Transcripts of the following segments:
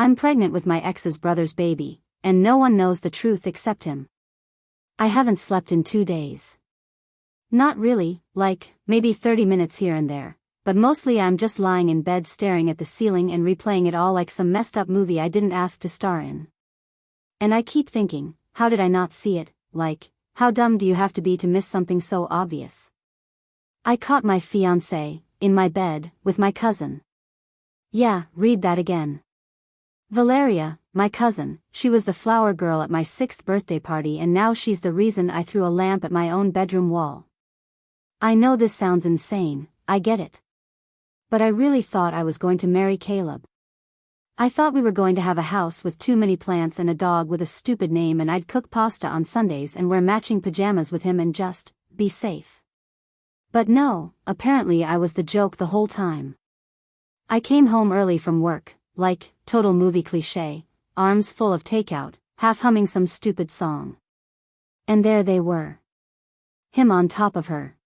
I'm pregnant with my ex's brother's baby, and no one knows the truth except him. I haven't slept in 2 days. Not really, like, maybe 30 minutes here and there, but mostly I'm just lying in bed staring at the ceiling and replaying it all like some messed up movie I didn't ask to star in. And I keep thinking, how did I not see it? Like, how dumb do you have to be to miss something so obvious? I caught my fiancé, in my bed, with my cousin. Yeah, read that again. Valeria, my cousin, she was the flower girl at my 6th birthday party and now she's the reason I threw a lamp at my own bedroom wall. I know this sounds insane, I get it. But I really thought I was going to marry Caleb. I thought we were going to have a house with too many plants and a dog with a stupid name and I'd cook pasta on Sundays and wear matching pajamas with him and just be safe. But no, apparently I was the joke the whole time. I came home early from work, like, total movie cliché, arms full of takeout, half humming some stupid song. And there they were. Him on top of her.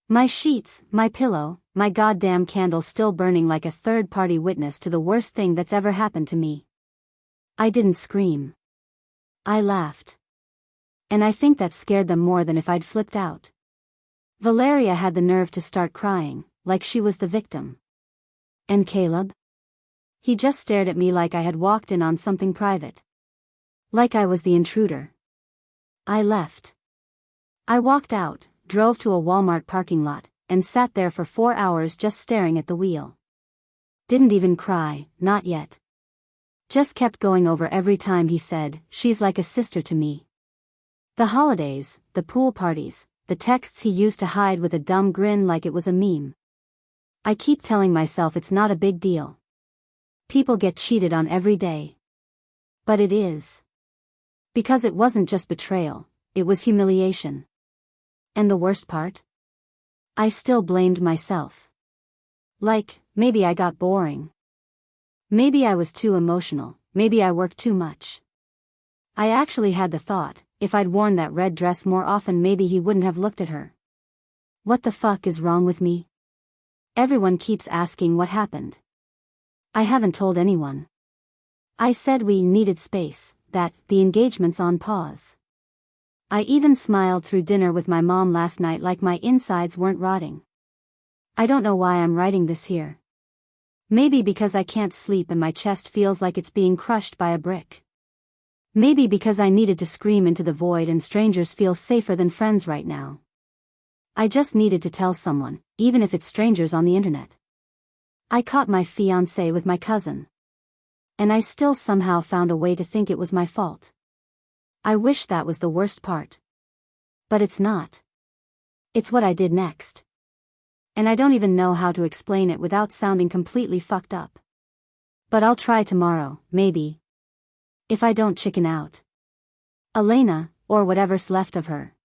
My sheets, my pillow, my goddamn candle still burning like a third-party witness to the worst thing that's ever happened to me. I didn't scream. I laughed. And I think that scared them more than if I'd flipped out. Valeria had the nerve to start crying, like she was the victim. And Caleb? He just stared at me like I had walked in on something private. Like I was the intruder. I left. I walked out, drove to a Walmart parking lot, and sat there for 4 hours just staring at the wheel. Didn't even cry, not yet. Just kept going over every time he said, "She's like a sister to me." The holidays, the pool parties, the texts he used to hide with a dumb grin like it was a meme. I keep telling myself it's not a big deal. People get cheated on every day. But it is. Because it wasn't just betrayal, it was humiliation. And the worst part? I still blamed myself. Like, maybe I got boring. Maybe I was too emotional, maybe I worked too much. I actually had the thought, if I'd worn that red dress more often maybe he wouldn't have looked at her. What the fuck is wrong with me? Everyone keeps asking what happened. I haven't told anyone. I said we needed space, that the engagement's on pause. I even smiled through dinner with my mom last night like my insides weren't rotting. I don't know why I'm writing this here. Maybe because I can't sleep and my chest feels like it's being crushed by a brick. Maybe because I needed to scream into the void and strangers feel safer than friends right now. I just needed to tell someone, even if it's strangers on the internet. I caught my fiancé with my cousin. And I still somehow found a way to think it was my fault. I wish that was the worst part. But it's not. It's what I did next. And I don't even know how to explain it without sounding completely fucked up. But I'll try tomorrow, maybe. If I don't chicken out. Elena, or whatever's left of her.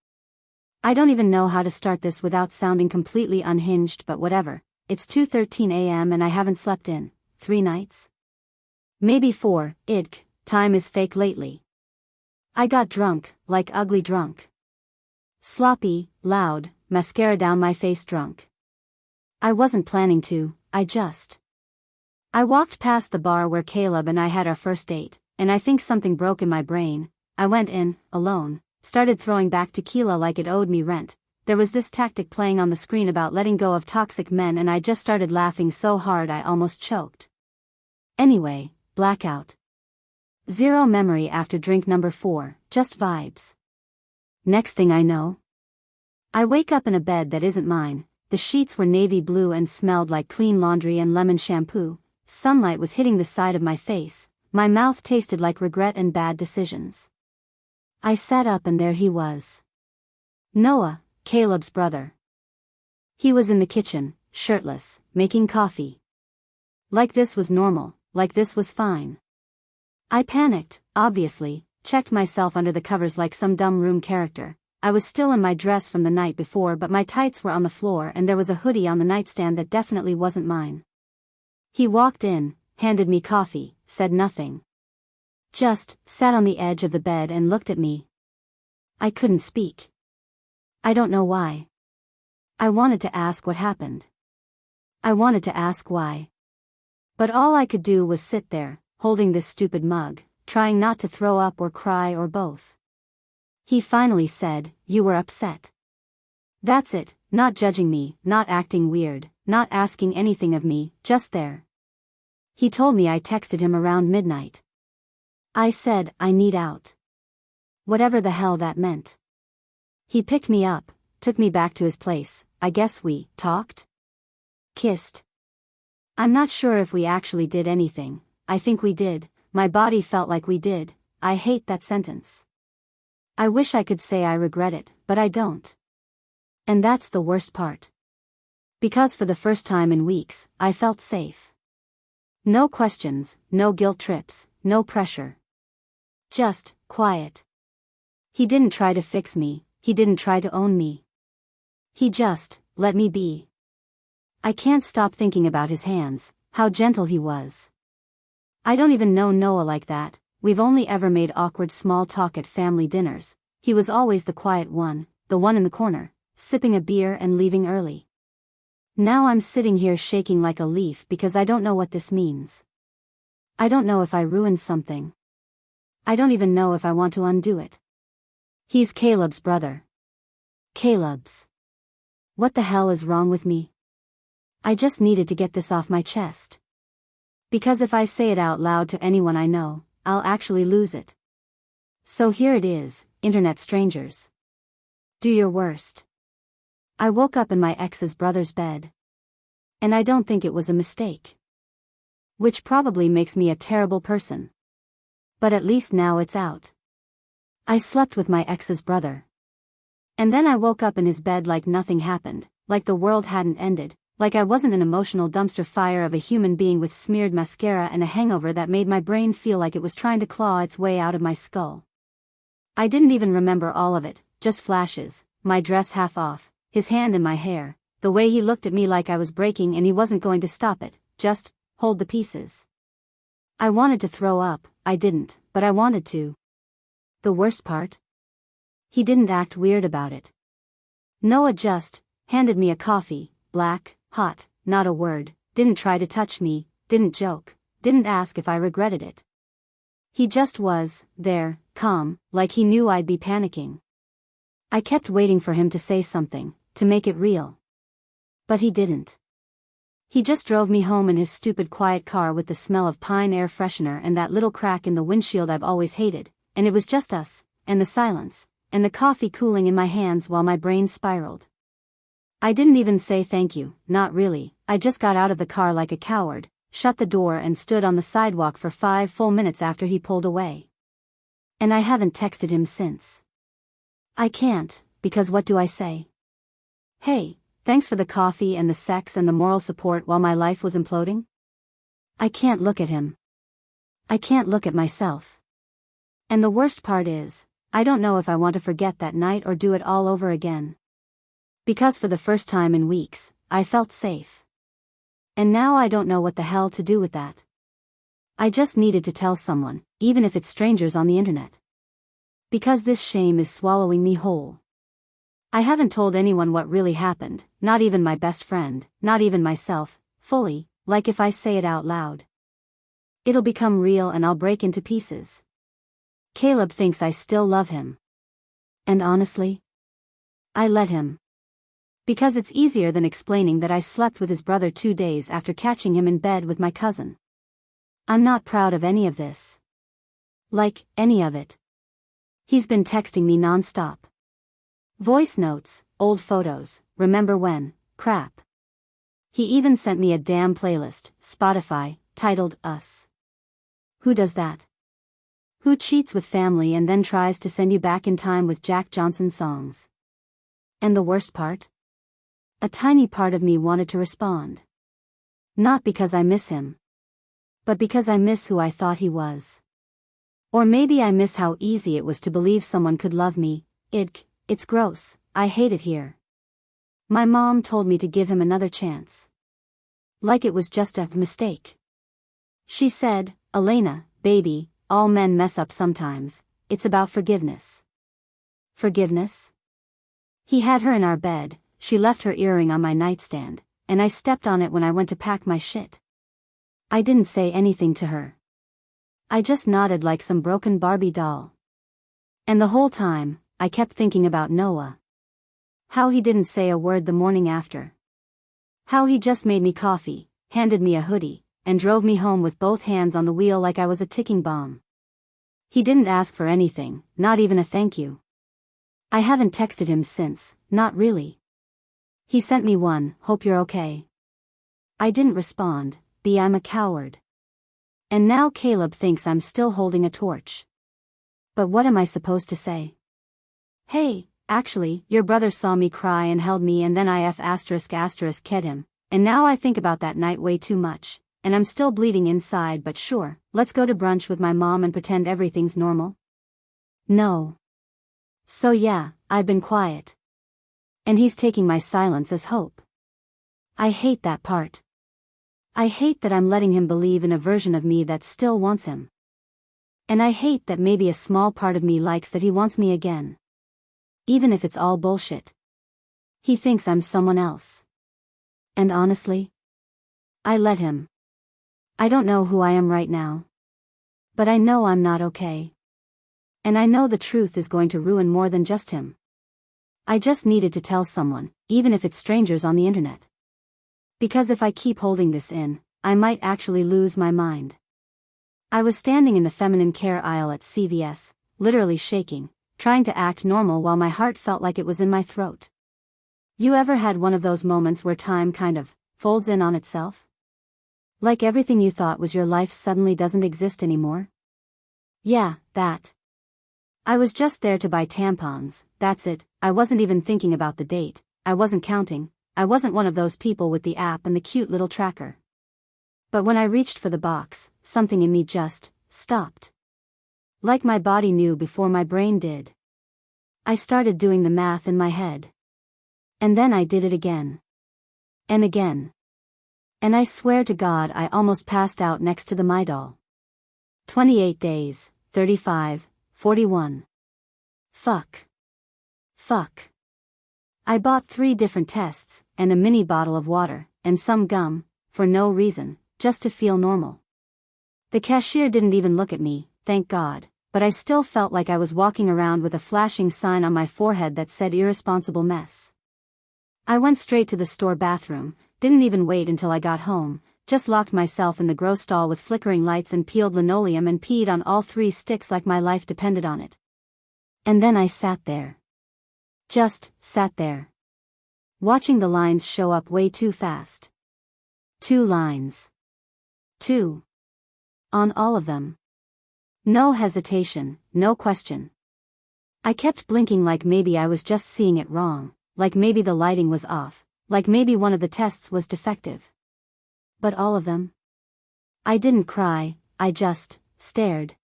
I don't even know how to start this without sounding completely unhinged, but whatever. It's 2:13 a.m. and I haven't slept in 3 nights. Maybe 4, time is fake lately. I got drunk, like ugly drunk. Sloppy, loud, mascara down my face drunk. I wasn't planning to, I walked past the bar where Caleb and I had our first date, and I think something broke in my brain. I went in, alone, started throwing back tequila like it owed me rent. There was this tactic playing on the screen about letting go of toxic men and I just started laughing so hard I almost choked. Anyway, blackout. Zero memory after drink number 4, just vibes. Next thing I know, I wake up in a bed that isn't mine. The sheets were navy blue and smelled like clean laundry and lemon shampoo. Sunlight was hitting the side of my face. My mouth tasted like regret and bad decisions. I sat up and there he was. Noah, Caleb's brother. He was in the kitchen, shirtless, making coffee. Like this was normal, like this was fine. I panicked, obviously, checked myself under the covers like some dumb room character. I was still in my dress from the night before but my tights were on the floor and there was a hoodie on the nightstand that definitely wasn't mine. He walked in, handed me coffee, said nothing. Just sat on the edge of the bed and looked at me. I couldn't speak. I don't know why. I wanted to ask what happened. I wanted to ask why. But all I could do was sit there, holding this stupid mug, trying not to throw up or cry or both. He finally said, "You were upset." That's it, not judging me, not acting weird, not asking anything of me, just there. He told me I texted him around midnight. I said, I need out. Whatever the hell that meant. He picked me up, took me back to his place. I guess we talked? Kissed. I'm not sure if we actually did anything. I think we did. My body felt like we did. I hate that sentence. I wish I could say I regret it, but I don't. And that's the worst part. Because for the first time in weeks, I felt safe. No questions, no guilt trips, no pressure. Just quiet. He didn't try to fix me, he didn't try to own me. He just let me be. I can't stop thinking about his hands, how gentle he was. I don't even know Noah like that. We've only ever made awkward small talk at family dinners. He was always the quiet one, the one in the corner, sipping a beer and leaving early. Now I'm sitting here shaking like a leaf because I don't know what this means. I don't know if I ruined something. I don't even know if I want to undo it. He's Caleb's brother. Caleb's. What the hell is wrong with me? I just needed to get this off my chest. Because if I say it out loud to anyone I know, I'll actually lose it. So here it is, internet strangers. Do your worst. I woke up in my ex's brother's bed. And I don't think it was a mistake. Which probably makes me a terrible person. But at least now it's out. I slept with my ex's brother. And then I woke up in his bed like nothing happened, like the world hadn't ended, like I wasn't an emotional dumpster fire of a human being with smeared mascara and a hangover that made my brain feel like it was trying to claw its way out of my skull. I didn't even remember all of it, just flashes, my dress half off, his hand in my hair, the way he looked at me like I was breaking and he wasn't going to stop it, just hold the pieces. I wanted to throw up, I didn't, but I wanted to. The worst part? He didn't act weird about it. Noah just handed me a coffee, black, hot, not a word, didn't try to touch me, didn't joke, didn't ask if I regretted it. He just was there, calm, like he knew I'd be panicking. I kept waiting for him to say something, to make it real. But he didn't. He just drove me home in his stupid quiet car with the smell of pine air freshener and that little crack in the windshield I've always hated, and it was just us, and the silence, and the coffee cooling in my hands while my brain spiraled. I didn't even say thank you, not really. I just got out of the car like a coward, shut the door and stood on the sidewalk for 5 full minutes after he pulled away. And I haven't texted him since. I can't, because what do I say? Hey, thanks for the coffee and the sex and the moral support while my life was imploding? I can't look at him. I can't look at myself. And the worst part is, I don't know if I want to forget that night or do it all over again. Because for the first time in weeks, I felt safe. And now I don't know what the hell to do with that. I just needed to tell someone, even if it's strangers on the internet. Because this shame is swallowing me whole. I haven't told anyone what really happened, not even my best friend, not even myself, fully, like if I say it out loud. It'll become real and I'll break into pieces. Caleb thinks I still love him. And honestly, I let him. Because it's easier than explaining that I slept with his brother 2 days after catching him in bed with my cousin. I'm not proud of any of this. Like, any of it. He's been texting me non-stop. Voice notes, old photos, remember when, crap. He even sent me a damn playlist, Spotify, titled Us. Who does that? Who cheats with family and then tries to send you back in time with Jack Johnson songs? And the worst part? A tiny part of me wanted to respond. Not because I miss him. But because I miss who I thought he was. Or maybe I miss how easy it was to believe someone could love me. It's gross, I hate it here. My mom told me to give him another chance. Like it was just a mistake. She said, Elena, baby, all men mess up sometimes, it's about forgiveness. Forgiveness? He had her in our bed, she left her earring on my nightstand, and I stepped on it when I went to pack my shit. I didn't say anything to her. I just nodded like some broken Barbie doll. And the whole time, I kept thinking about Noah. How he didn't say a word the morning after. How he just made me coffee, handed me a hoodie, and drove me home with both hands on the wheel like I was a ticking bomb. He didn't ask for anything, not even a thank you. I haven't texted him since, not really. He sent me one, "Hope you're okay." I didn't respond, I'm a coward. And now Caleb thinks I'm still holding a torch. But what am I supposed to say? Hey, actually, your brother saw me cry and held me and then ked him, and now I think about that night way too much, and I'm still bleeding inside, but sure, let's go to brunch with my mom and pretend everything's normal. No. So yeah, I've been quiet. And he's taking my silence as hope. I hate that part. I hate that I'm letting him believe in a version of me that still wants him. And I hate that maybe a small part of me likes that he wants me again. Even if it's all bullshit. He thinks I'm someone else. And honestly, I let him. I don't know who I am right now. But I know I'm not okay. And I know the truth is going to ruin more than just him. I just needed to tell someone, even if it's strangers on the internet. Because if I keep holding this in, I might actually lose my mind. I was standing in the feminine care aisle at CVS, literally shaking, trying to act normal while my heart felt like it was in my throat. You ever had one of those moments where time kind of folds in on itself? Like everything you thought was your life suddenly doesn't exist anymore? Yeah, that. I was just there to buy tampons, that's it. I wasn't even thinking about the date, I wasn't counting, I wasn't one of those people with the app and the cute little tracker. But when I reached for the box, something in me just stopped. Like my body knew before my brain did. I started doing the math in my head. And then I did it again. And again. And I swear to God I almost passed out next to the My doll. 28 days, 35, 41. Fuck. I bought 3 different tests, and a mini bottle of water, and some gum, for no reason, just to feel normal. The cashier didn't even look at me, thank God, but I still felt like I was walking around with a flashing sign on my forehead that said irresponsible mess. I went straight to the store bathroom, didn't even wait until I got home, just locked myself in the gross stall with flickering lights and peeled linoleum and peed on all 3 sticks like my life depended on it. And then I sat there. Just sat there. Watching the lines show up way too fast. 2 lines. 2. On all of them. No hesitation, no question. I kept blinking like maybe I was just seeing it wrong, like maybe the lighting was off, like maybe one of the tests was defective. But all of them? I didn't cry, I just stared.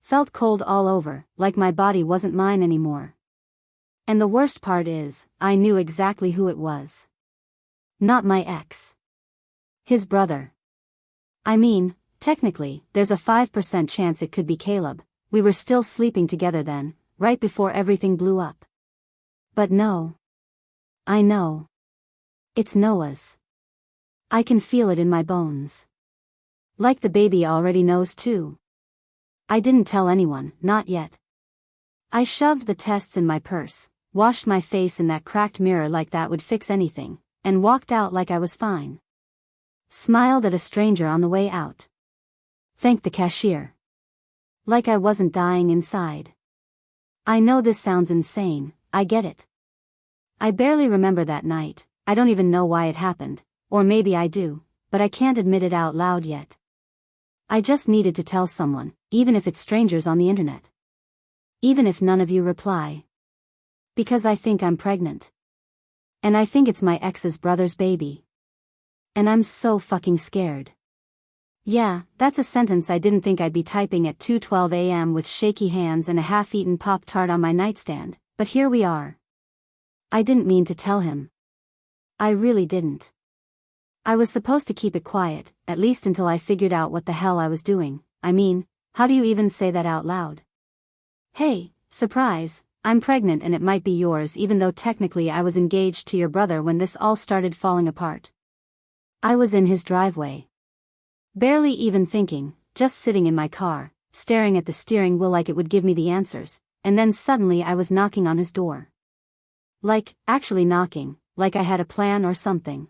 Felt cold all over, like my body wasn't mine anymore. And the worst part is, I knew exactly who it was. Not my ex. His brother. I mean, technically, there's a 5% chance it could be Caleb. We were still sleeping together then, right before everything blew up. But no. I know. It's Noah's. I can feel it in my bones. Like the baby already knows too. I didn't tell anyone, not yet. I shoved the tests in my purse, washed my face in that cracked mirror like that would fix anything, and walked out like I was fine. Smiled at a stranger on the way out. Thanked the cashier. Like I wasn't dying inside. I know this sounds insane, I get it. I barely remember that night, I don't even know why it happened, or maybe I do, but I can't admit it out loud yet. I just needed to tell someone, even if it's strangers on the internet. Even if none of you reply. Because I think I'm pregnant. And I think it's my ex's brother's baby. And I'm so fucking scared. Yeah, that's a sentence I didn't think I'd be typing at 2:12 a.m. with shaky hands and a half-eaten Pop-Tart on my nightstand, but here we are. I didn't mean to tell him. I really didn't. I was supposed to keep it quiet, at least until I figured out what the hell I was doing. I mean, how do you even say that out loud? Hey, surprise, I'm pregnant and it might be yours, even though technically I was engaged to your brother when this all started falling apart. I was in his driveway. Barely even thinking, just sitting in my car, staring at the steering wheel like it would give me the answers, and then suddenly I was knocking on his door. Like, actually knocking, like I had a plan or something.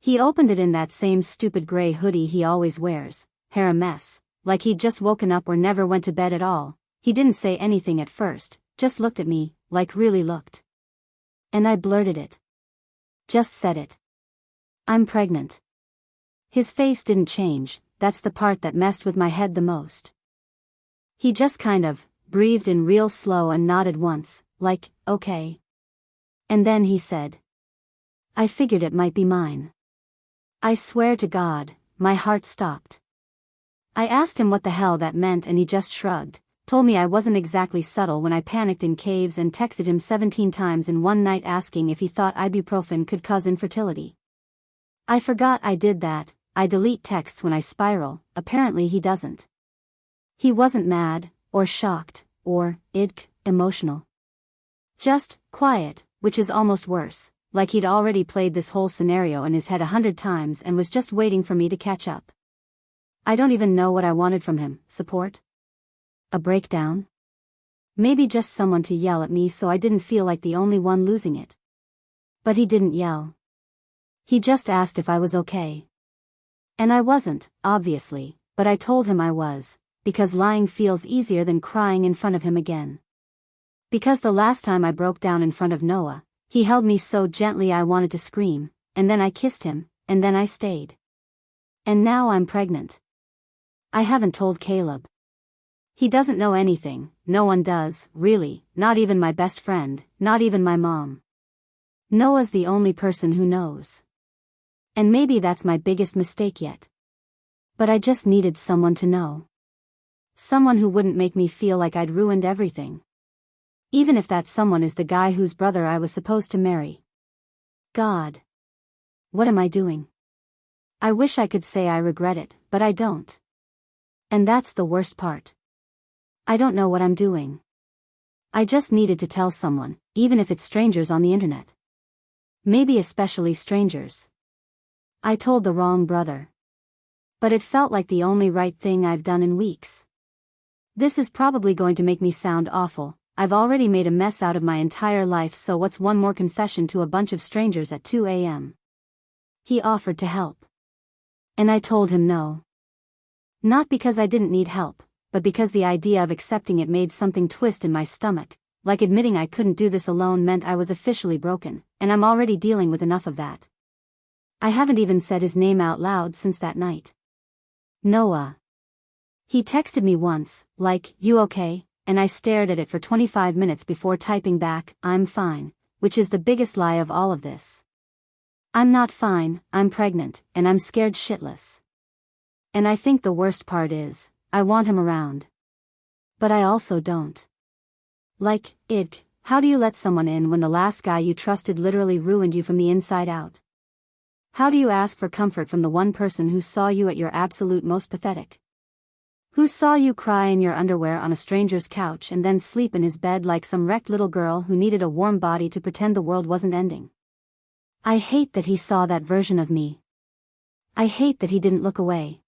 He opened it in that same stupid gray hoodie he always wears, hair a mess, like he'd just woken up or never went to bed at all. He didn't say anything at first, just looked at me, like really looked. And I blurted it. Just said it. I'm pregnant. His face didn't change, that's the part that messed with my head the most. He just kind of breathed in real slow and nodded once, like, okay. And then he said, I figured it might be mine. I swear to God, my heart stopped. I asked him what the hell that meant and he just shrugged, told me I wasn't exactly subtle when I panicked in caves and texted him 17 times in one night asking if he thought ibuprofen could cause infertility. I forgot I did that. I delete texts when I spiral, apparently he doesn't. He wasn't mad, or shocked, or, emotional. Just, quiet, which is almost worse, like he'd already played this whole scenario in his head 100 times and was just waiting for me to catch up. I don't even know what I wanted from him, support? A breakdown? Maybe just someone to yell at me so I didn't feel like the only one losing it. But he didn't yell. He just asked if I was okay. And I wasn't, obviously, but I told him I was, because lying feels easier than crying in front of him again. Because the last time I broke down in front of Noah, he held me so gently I wanted to scream, and then I kissed him, and then I stayed. And now I'm pregnant. I haven't told Caleb. He doesn't know anything, no one does, really, not even my best friend, not even my mom. Noah's the only person who knows. And maybe that's my biggest mistake yet. But I just needed someone to know. Someone who wouldn't make me feel like I'd ruined everything. Even if that someone is the guy whose brother I was supposed to marry. God. What am I doing? I wish I could say I regret it, but I don't. And that's the worst part. I don't know what I'm doing. I just needed to tell someone, even if it's strangers on the internet. Maybe especially strangers. I told the wrong brother. But it felt like the only right thing I've done in weeks. This is probably going to make me sound awful. I've already made a mess out of my entire life, so what's one more confession to a bunch of strangers at 2 a.m.? He offered to help. And I told him no. Not because I didn't need help, but because the idea of accepting it made something twist in my stomach, like admitting I couldn't do this alone meant I was officially broken, and I'm already dealing with enough of that. I haven't even said his name out loud since that night. Noah. He texted me once, like, you okay? And I stared at it for 25 minutes before typing back, I'm fine, which is the biggest lie of all of this. I'm not fine, I'm pregnant, and I'm scared shitless. And I think the worst part is, I want him around. But I also don't. Like, how do you let someone in when the last guy you trusted literally ruined you from the inside out? How do you ask for comfort from the one person who saw you at your absolute most pathetic? Who saw you cry in your underwear on a stranger's couch and then sleep in his bed like some wrecked little girl who needed a warm body to pretend the world wasn't ending? I hate that he saw that version of me. I hate that he didn't look away.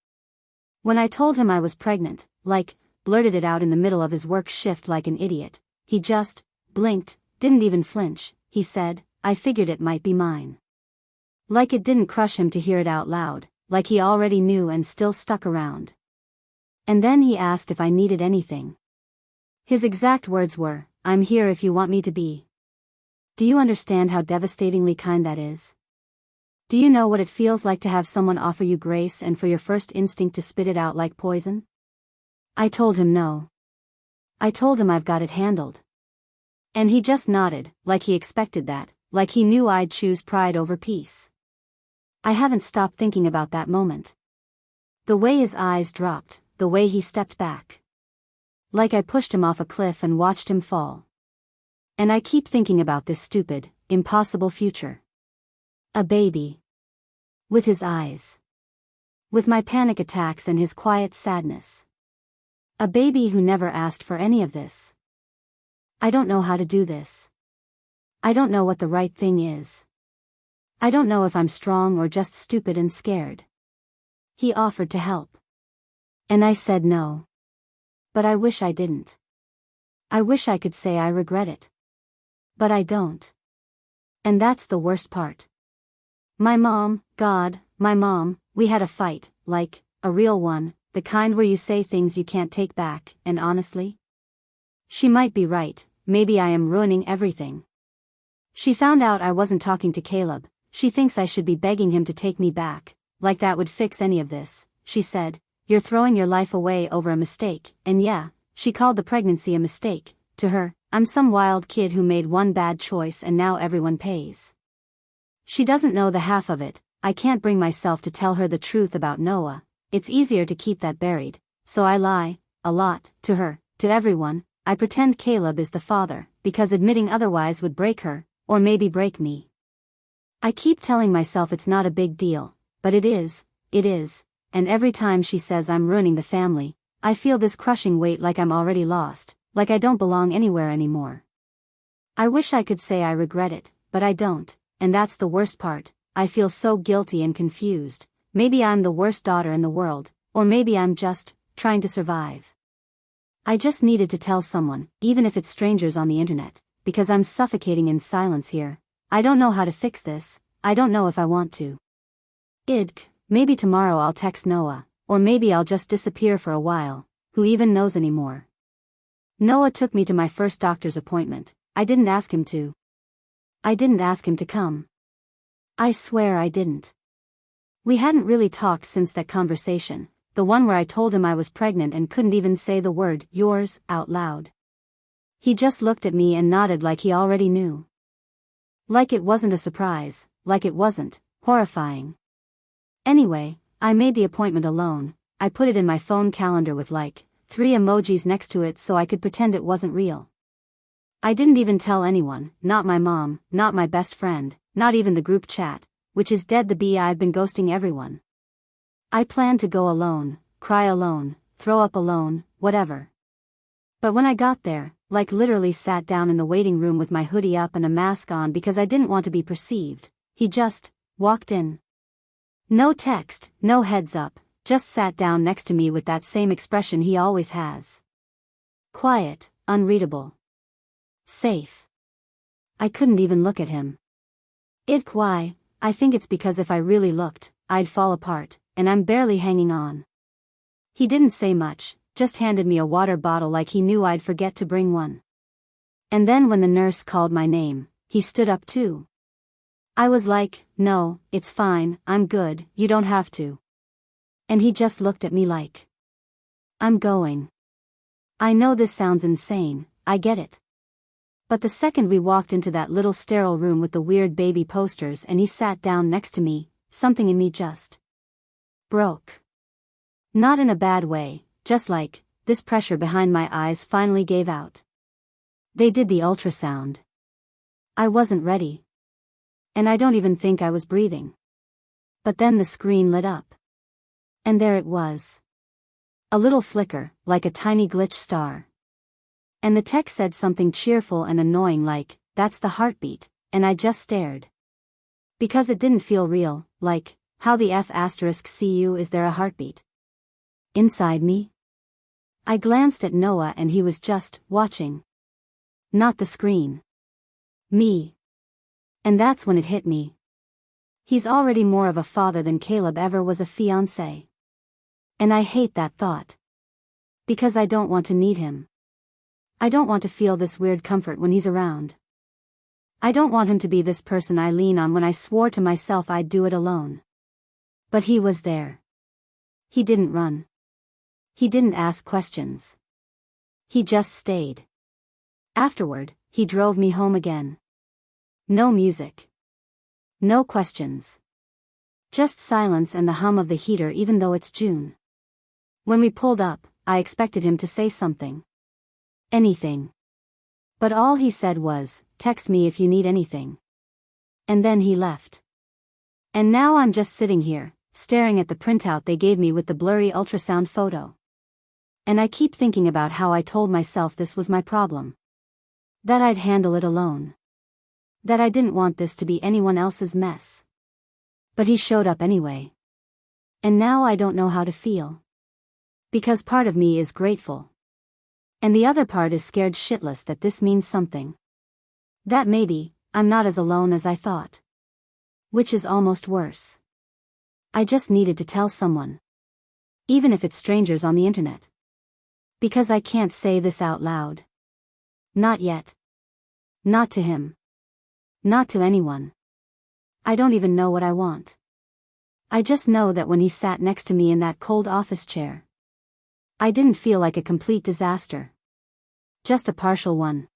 When I told him I was pregnant, like, blurted it out in the middle of his work shift like an idiot, he just blinked, didn't even flinch. He said, I figured it might be mine. Like it didn't crush him to hear it out loud, like he already knew and still stuck around. And then he asked if I needed anything. His exact words were, I'm here if you want me to be. Do you understand how devastatingly kind that is? Do you know what it feels like to have someone offer you grace and for your first instinct to spit it out like poison? I told him no. I told him I've got it handled. And he just nodded, like he expected that, like he knew I'd choose pride over peace. I haven't stopped thinking about that moment. The way his eyes dropped, the way he stepped back. Like I pushed him off a cliff and watched him fall. And I keep thinking about this stupid, impossible future. A baby. With his eyes. With my panic attacks and his quiet sadness. A baby who never asked for any of this. I don't know how to do this. I don't know what the right thing is. I don't know if I'm strong or just stupid and scared. He offered to help. And I said no. But I wish I didn't. I wish I could say I regret it. But I don't. And that's the worst part. My mom, God, my mom, we had a fight, like, a real one, the kind where you say things you can't take back, and honestly? She might be right, maybe I am ruining everything. She found out I wasn't talking to Caleb, she thinks I should be begging him to take me back, like that would fix any of this, she said, you're throwing your life away over a mistake, and yeah, she called the pregnancy a mistake, to her, I'm some wild kid who made one bad choice and now everyone pays. She doesn't know the half of it, I can't bring myself to tell her the truth about Noah, it's easier to keep that buried, so I lie, a lot, to her, to everyone, I pretend Caleb is the father, because admitting otherwise would break her, or maybe break me. I keep telling myself it's not a big deal, but it is, and every time she says I'm ruining the family, I feel this crushing weight like I'm already lost, like I don't belong anywhere anymore. I wish I could say I regret it, but I don't, and that's the worst part, I feel so guilty and confused, maybe I'm the worst daughter in the world, or maybe I'm just trying to survive. I just needed to tell someone, even if it's strangers on the internet, because I'm suffocating in silence here. I don't know how to fix this, I don't know if I want to. Maybe tomorrow I'll text Noah, or maybe I'll just disappear for a while, who even knows anymore. Noah took me to my first doctor's appointment, I didn't ask him to. I didn't ask him to come. I swear I didn't. We hadn't really talked since that conversation, the one where I told him I was pregnant and couldn't even say the word, yours, out loud. He just looked at me and nodded like he already knew. Like it wasn't a surprise, like it wasn't horrifying. Anyway, I made the appointment alone, I put it in my phone calendar with like 3 emojis next to it so I could pretend it wasn't real. I didn't even tell anyone, not my mom, not my best friend, not even the group chat, which is dead I've been ghosting everyone. I planned to go alone, cry alone, throw up alone, whatever. But when I got there, like literally sat down in the waiting room with my hoodie up and a mask on because I didn't want to be perceived, he just walked in. No text, no heads up, just sat down next to me with that same expression he always has. Quiet, unreadable. Safe. I couldn't even look at him. Why? I think it's because if I really looked, I'd fall apart, and I'm barely hanging on. He didn't say much, just handed me a water bottle like he knew I'd forget to bring one. And then when the nurse called my name, he stood up too. I was like, no, it's fine, I'm good, you don't have to. And he just looked at me like, I'm going. I know this sounds insane, I get it. But the second we walked into that little sterile room with the weird baby posters and he sat down next to me, something in me just broke. Not in a bad way, just like, this pressure behind my eyes finally gave out. They did the ultrasound. I wasn't ready. And I don't even think I was breathing. But then the screen lit up. And there it was. A little flicker, like a tiny glitch star. And the text said something cheerful and annoying like, that's the heartbeat, and I just stared. Because it didn't feel real, like, how the F***cu is there a heartbeat? Inside me? I glanced at Noah and he was just watching. Not the screen. Me. And that's when it hit me. He's already more of a father than Caleb ever was a fiancé. And I hate that thought. Because I don't want to need him. I don't want to feel this weird comfort when he's around. I don't want him to be this person I lean on when I swore to myself I'd do it alone. But he was there. He didn't run. He didn't ask questions. He just stayed. Afterward, he drove me home again. No music. No questions. Just silence and the hum of the heater even though it's June. When we pulled up, I expected him to say something. Anything. But all he said was, text me if you need anything. And then he left. And now I'm just sitting here, staring at the printout they gave me with the blurry ultrasound photo. And I keep thinking about how I told myself this was my problem. That I'd handle it alone. That I didn't want this to be anyone else's mess. But he showed up anyway. And now I don't know how to feel. Because part of me is grateful. And the other part is scared shitless that this means something. That maybe, I'm not as alone as I thought. Which is almost worse. I just needed to tell someone. Even if it's strangers on the internet. Because I can't say this out loud. Not yet. Not to him. Not to anyone. I don't even know what I want. I just know that when he sat next to me in that cold office chair, I didn't feel like a complete disaster. Just a partial one.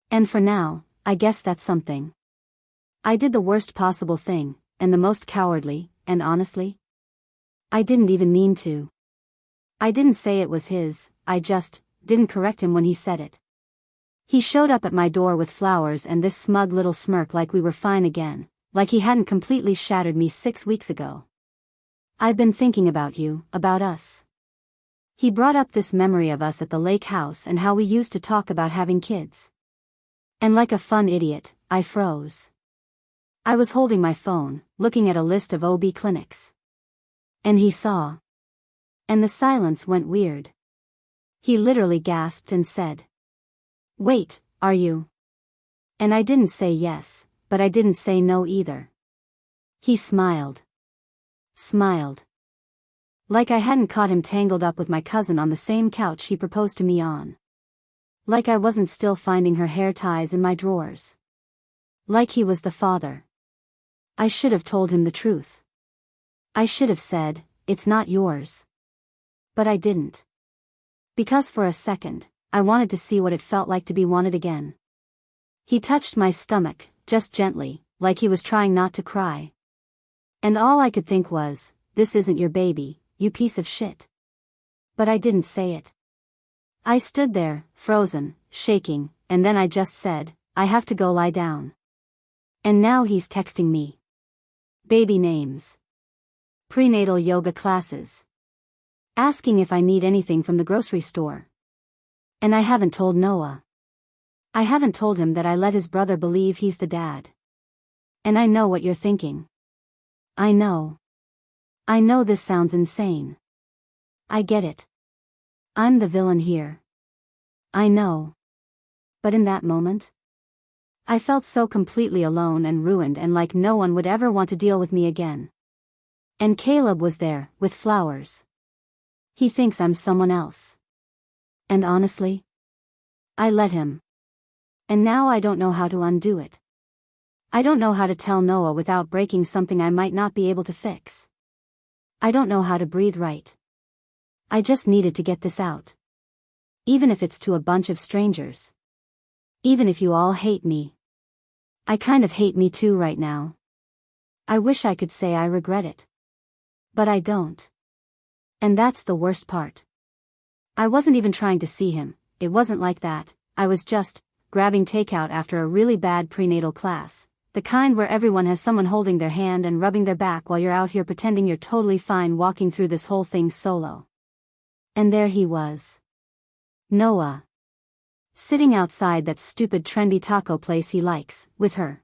And for now, I guess that's something. I did the worst possible thing, and the most cowardly, and honestly, I didn't even mean to. I didn't say it was his, I just didn't correct him when he said it. He showed up at my door with flowers and this smug little smirk like we were fine again, like he hadn't completely shattered me 6 weeks ago. I've been thinking about you, about us. He brought up this memory of us at the lake house and how we used to talk about having kids. And like a fun idiot, I froze. I was holding my phone, looking at a list of OB clinics. And he saw. And the silence went weird. He literally gasped and said, "Wait, are you?" And I didn't say yes, but I didn't say no either. He smiled. Smiled. Like I hadn't caught him tangled up with my cousin on the same couch he proposed to me on. Like I wasn't still finding her hair ties in my drawers. Like he was the father. I should have told him the truth. I should have said, "It's not yours." But I didn't. Because for a second, I wanted to see what it felt like to be wanted again. He touched my stomach, just gently, like he was trying not to cry. And all I could think was, "This isn't your baby, you piece of shit." But I didn't say it. I stood there, frozen, shaking, and then I just said, "I have to go lie down." And now he's texting me. Baby names. Prenatal yoga classes. Asking if I need anything from the grocery store. And I haven't told Noah. I haven't told him that I let his brother believe he's the dad. And I know what you're thinking. I know. I know this sounds insane. I get it. I'm the villain here. I know. But in that moment, I felt so completely alone and ruined and like no one would ever want to deal with me again. And Caleb was there, with flowers. He thinks I'm someone else. And honestly, I let him. And now I don't know how to undo it. I don't know how to tell Noah without breaking something I might not be able to fix. I don't know how to breathe right. I just needed to get this out. Even if it's to a bunch of strangers. Even if you all hate me. I kind of hate me too right now. I wish I could say I regret it. But I don't. And that's the worst part. I wasn't even trying to see him, it wasn't like that, I was just grabbing takeout after a really bad prenatal class, the kind where everyone has someone holding their hand and rubbing their back while you're out here pretending you're totally fine walking through this whole thing solo. And there he was. Noah. Sitting outside that stupid trendy taco place he likes, with her.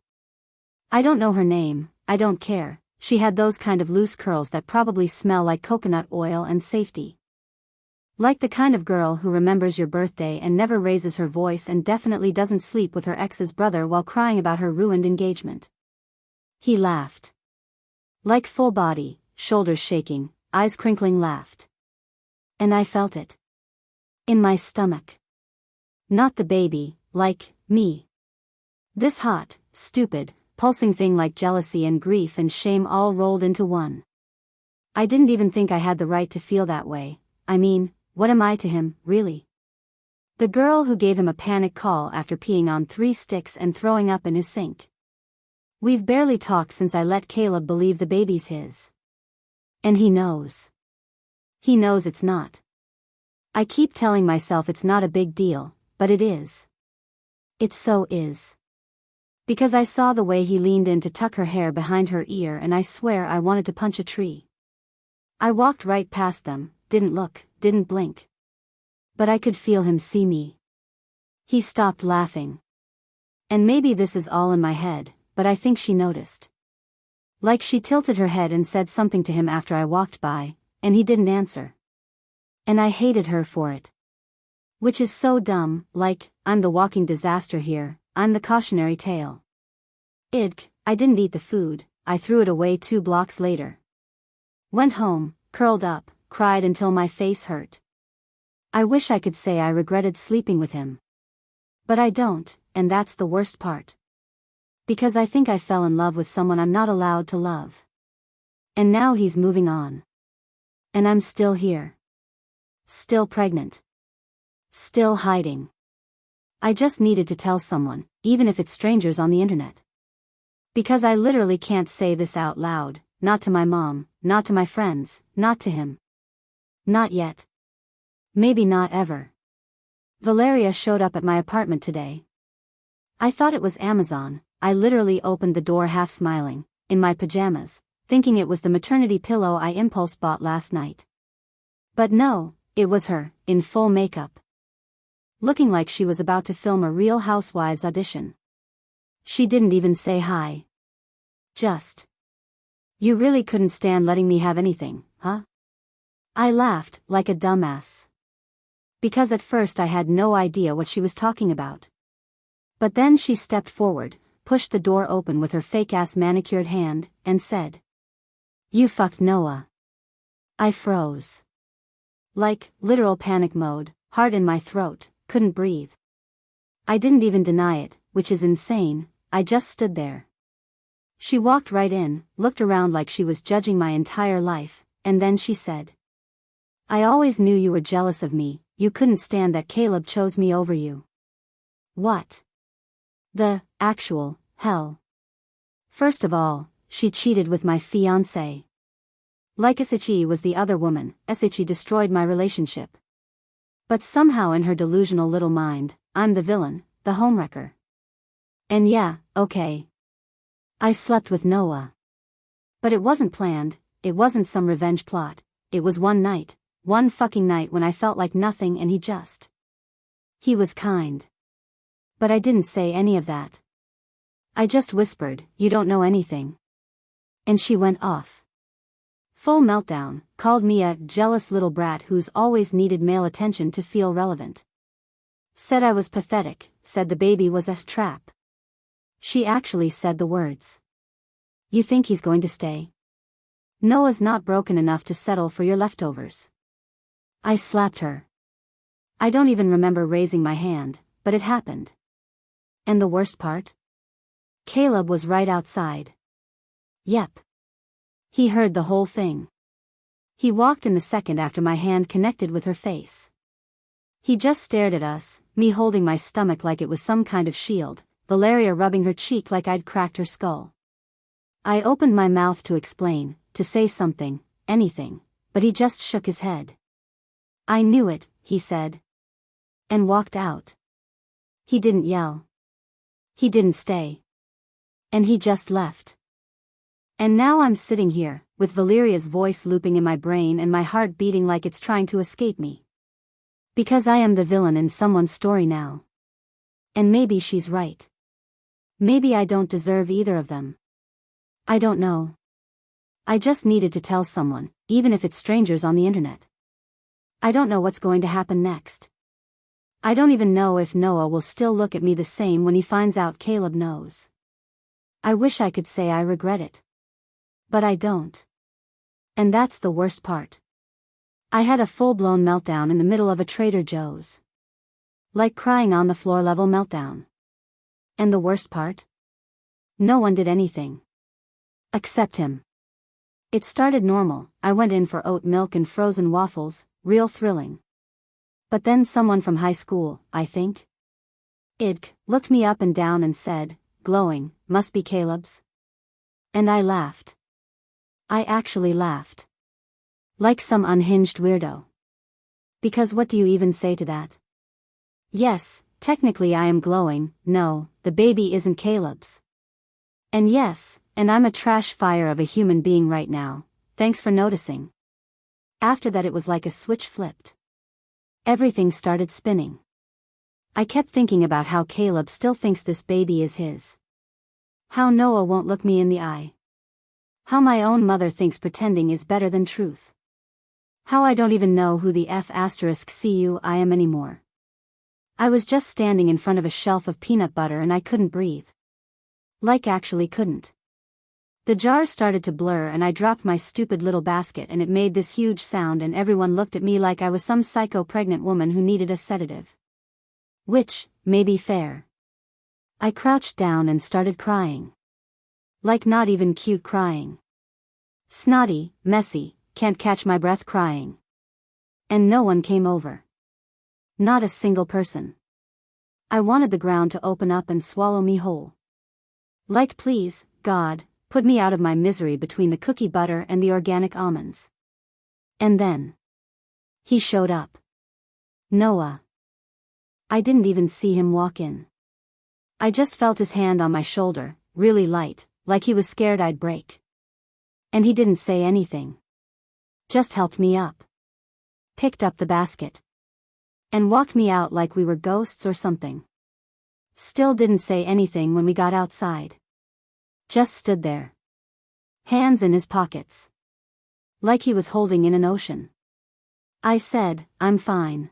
I don't know her name, I don't care, she had those kind of loose curls that probably smell like coconut oil and safety. Like the kind of girl who remembers your birthday and never raises her voice and definitely doesn't sleep with her ex's brother while crying about her ruined engagement. He laughed. Like full body, shoulders shaking, eyes crinkling laughed. And I felt it. In my stomach. Not the baby, like me. This hot, stupid, pulsing thing like jealousy and grief and shame all rolled into one. I didn't even think I had the right to feel that way, I mean, what am I to him, really? The girl who gave him a panic call after peeing on 3 sticks and throwing up in his sink. We've barely talked since I let Caleb believe the baby's his. And he knows. He knows it's not. I keep telling myself it's not a big deal, but it is. It so is. Because I saw the way he leaned in to tuck her hair behind her ear and I swear I wanted to punch a tree. I walked right past them, didn't look, didn't blink. But I could feel him see me. He stopped laughing. And maybe this is all in my head, but I think she noticed. Like she tilted her head and said something to him after I walked by, and he didn't answer. And I hated her for it. Which is so dumb, like, I'm the walking disaster here, I'm the cautionary tale. I didn't eat the food, I threw it away 2 blocks later. Went home, curled up, cried until my face hurt. I wish I could say I regretted sleeping with him. But I don't, and that's the worst part. Because I think I fell in love with someone I'm not allowed to love. And now he's moving on. And I'm still here. Still pregnant. Still hiding. I just needed to tell someone, even if it's strangers on the internet. Because I literally can't say this out loud, not to my mom, not to my friends, not to him. Not yet. Maybe not ever. Valeria showed up at my apartment today. I thought it was Amazon. I literally opened the door half smiling, in my pajamas, thinking it was the maternity pillow I impulse bought last night. But no, it was her, in full makeup. Looking like she was about to film a Real Housewives audition. She didn't even say hi. Just. You really couldn't stand letting me have anything, huh? I laughed, like a dumbass. Because at first I had no idea what she was talking about. But then she stepped forward, pushed the door open with her fake-ass manicured hand, and said, "You fucked Noah." I froze. Like, literal panic mode, heart in my throat, couldn't breathe. I didn't even deny it, which is insane, I just stood there. She walked right in, looked around like she was judging my entire life, and then she said, "I always knew you were jealous of me, you couldn't stand that Caleb chose me over you." What the actual hell? First of all, she cheated with my fiancé. Like Esichi was the other woman, Esichi destroyed my relationship. But somehow in her delusional little mind, I'm the villain, the homewrecker. And yeah, okay. I slept with Noah. But it wasn't planned, it wasn't some revenge plot, it was one night, one fucking night when I felt like nothing and he was kind. But I didn't say any of that. I just whispered, "You don't know anything." And she went off. Full meltdown, called me a jealous little brat who's always needed male attention to feel relevant. Said I was pathetic, said the baby was a trap. She actually said the words. "You think he's going to stay? Noah's not broken enough to settle for your leftovers." I slapped her. I don't even remember raising my hand, but it happened. And the worst part? Caleb was right outside. Yep. He heard the whole thing. He walked in the second after my hand connected with her face. He just stared at us, me holding my stomach like it was some kind of shield, Valeria rubbing her cheek like I'd cracked her skull. I opened my mouth to explain, to say something, anything, but he just shook his head. "I knew it," he said. And walked out. He didn't yell. He didn't stay. And he just left. And now I'm sitting here, with Valeria's voice looping in my brain and my heart beating like it's trying to escape me. Because I am the villain in someone's story now. And maybe she's right. Maybe I don't deserve either of them. I don't know. I just needed to tell someone, even if it's strangers on the internet. I don't know what's going to happen next. I don't even know if Noah will still look at me the same when he finds out Caleb knows. I wish I could say I regret it. But I don't. And that's the worst part. I had a full-blown meltdown in the middle of a Trader Joe's. Like crying on the floor level meltdown. And the worst part? No one did anything. Except him. It started normal, I went in for oat milk and frozen waffles, real thrilling. But then someone from high school, I think. Looked me up and down and said, glowing, "Must be Caleb's." And I laughed. I actually laughed. Like some unhinged weirdo. Because what do you even say to that? Yes, technically I am glowing, no, the baby isn't Caleb's. And yes, and I'm a trash fire of a human being right now, thanks for noticing. After that it was like a switch flipped. Everything started spinning. I kept thinking about how Caleb still thinks this baby is his. How Noah won't look me in the eye. How my own mother thinks pretending is better than truth. How I don't even know who the F***cu I am anymore. I was just standing in front of a shelf of peanut butter and I couldn't breathe. Like actually couldn't. The jars started to blur and I dropped my stupid little basket and it made this huge sound and everyone looked at me like I was some psycho pregnant woman who needed a sedative. Which, may be fair. I crouched down and started crying. Like not even cute crying. Snotty, messy, can't catch my breath crying. And no one came over. Not a single person. I wanted the ground to open up and swallow me whole. Like please, God, put me out of my misery between the cookie butter and the organic almonds. And then. He showed up. Noah. I didn't even see him walk in. I just felt his hand on my shoulder, really light, like he was scared I'd break. And he didn't say anything. Just helped me up. Picked up the basket. And walked me out like we were ghosts or something. Still didn't say anything when we got outside. Just stood there. Hands in his pockets. Like he was holding in an ocean. I said, I'm fine.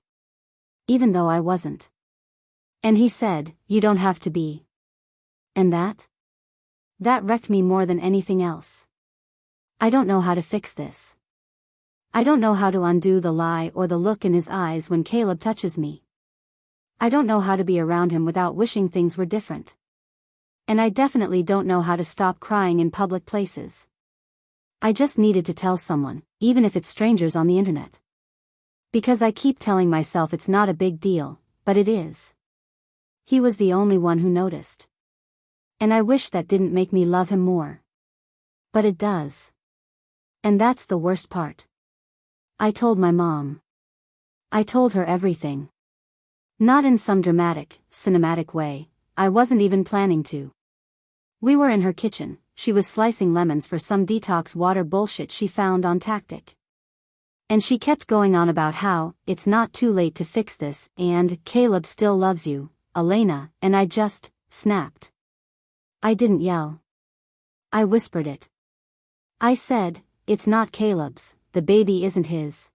Even though I wasn't. And he said, you don't have to be. And that? That wrecked me more than anything else. I don't know how to fix this. I don't know how to undo the lie or the look in his eyes when Caleb touches me. I don't know how to be around him without wishing things were different. And I definitely don't know how to stop crying in public places. I just needed to tell someone, even if it's strangers on the internet. Because I keep telling myself it's not a big deal, but it is. He was the only one who noticed. And I wish that didn't make me love him more. But it does. And that's the worst part. I told my mom. I told her everything. Not in some dramatic, cinematic way, I wasn't even planning to. We were in her kitchen, she was slicing lemons for some detox water bullshit she found on Tactic. And she kept going on about how, it's not too late to fix this, and, Caleb still loves you, Elena, and I just, snapped. I didn't yell. I whispered it. I said, it's not Caleb's, the baby isn't his.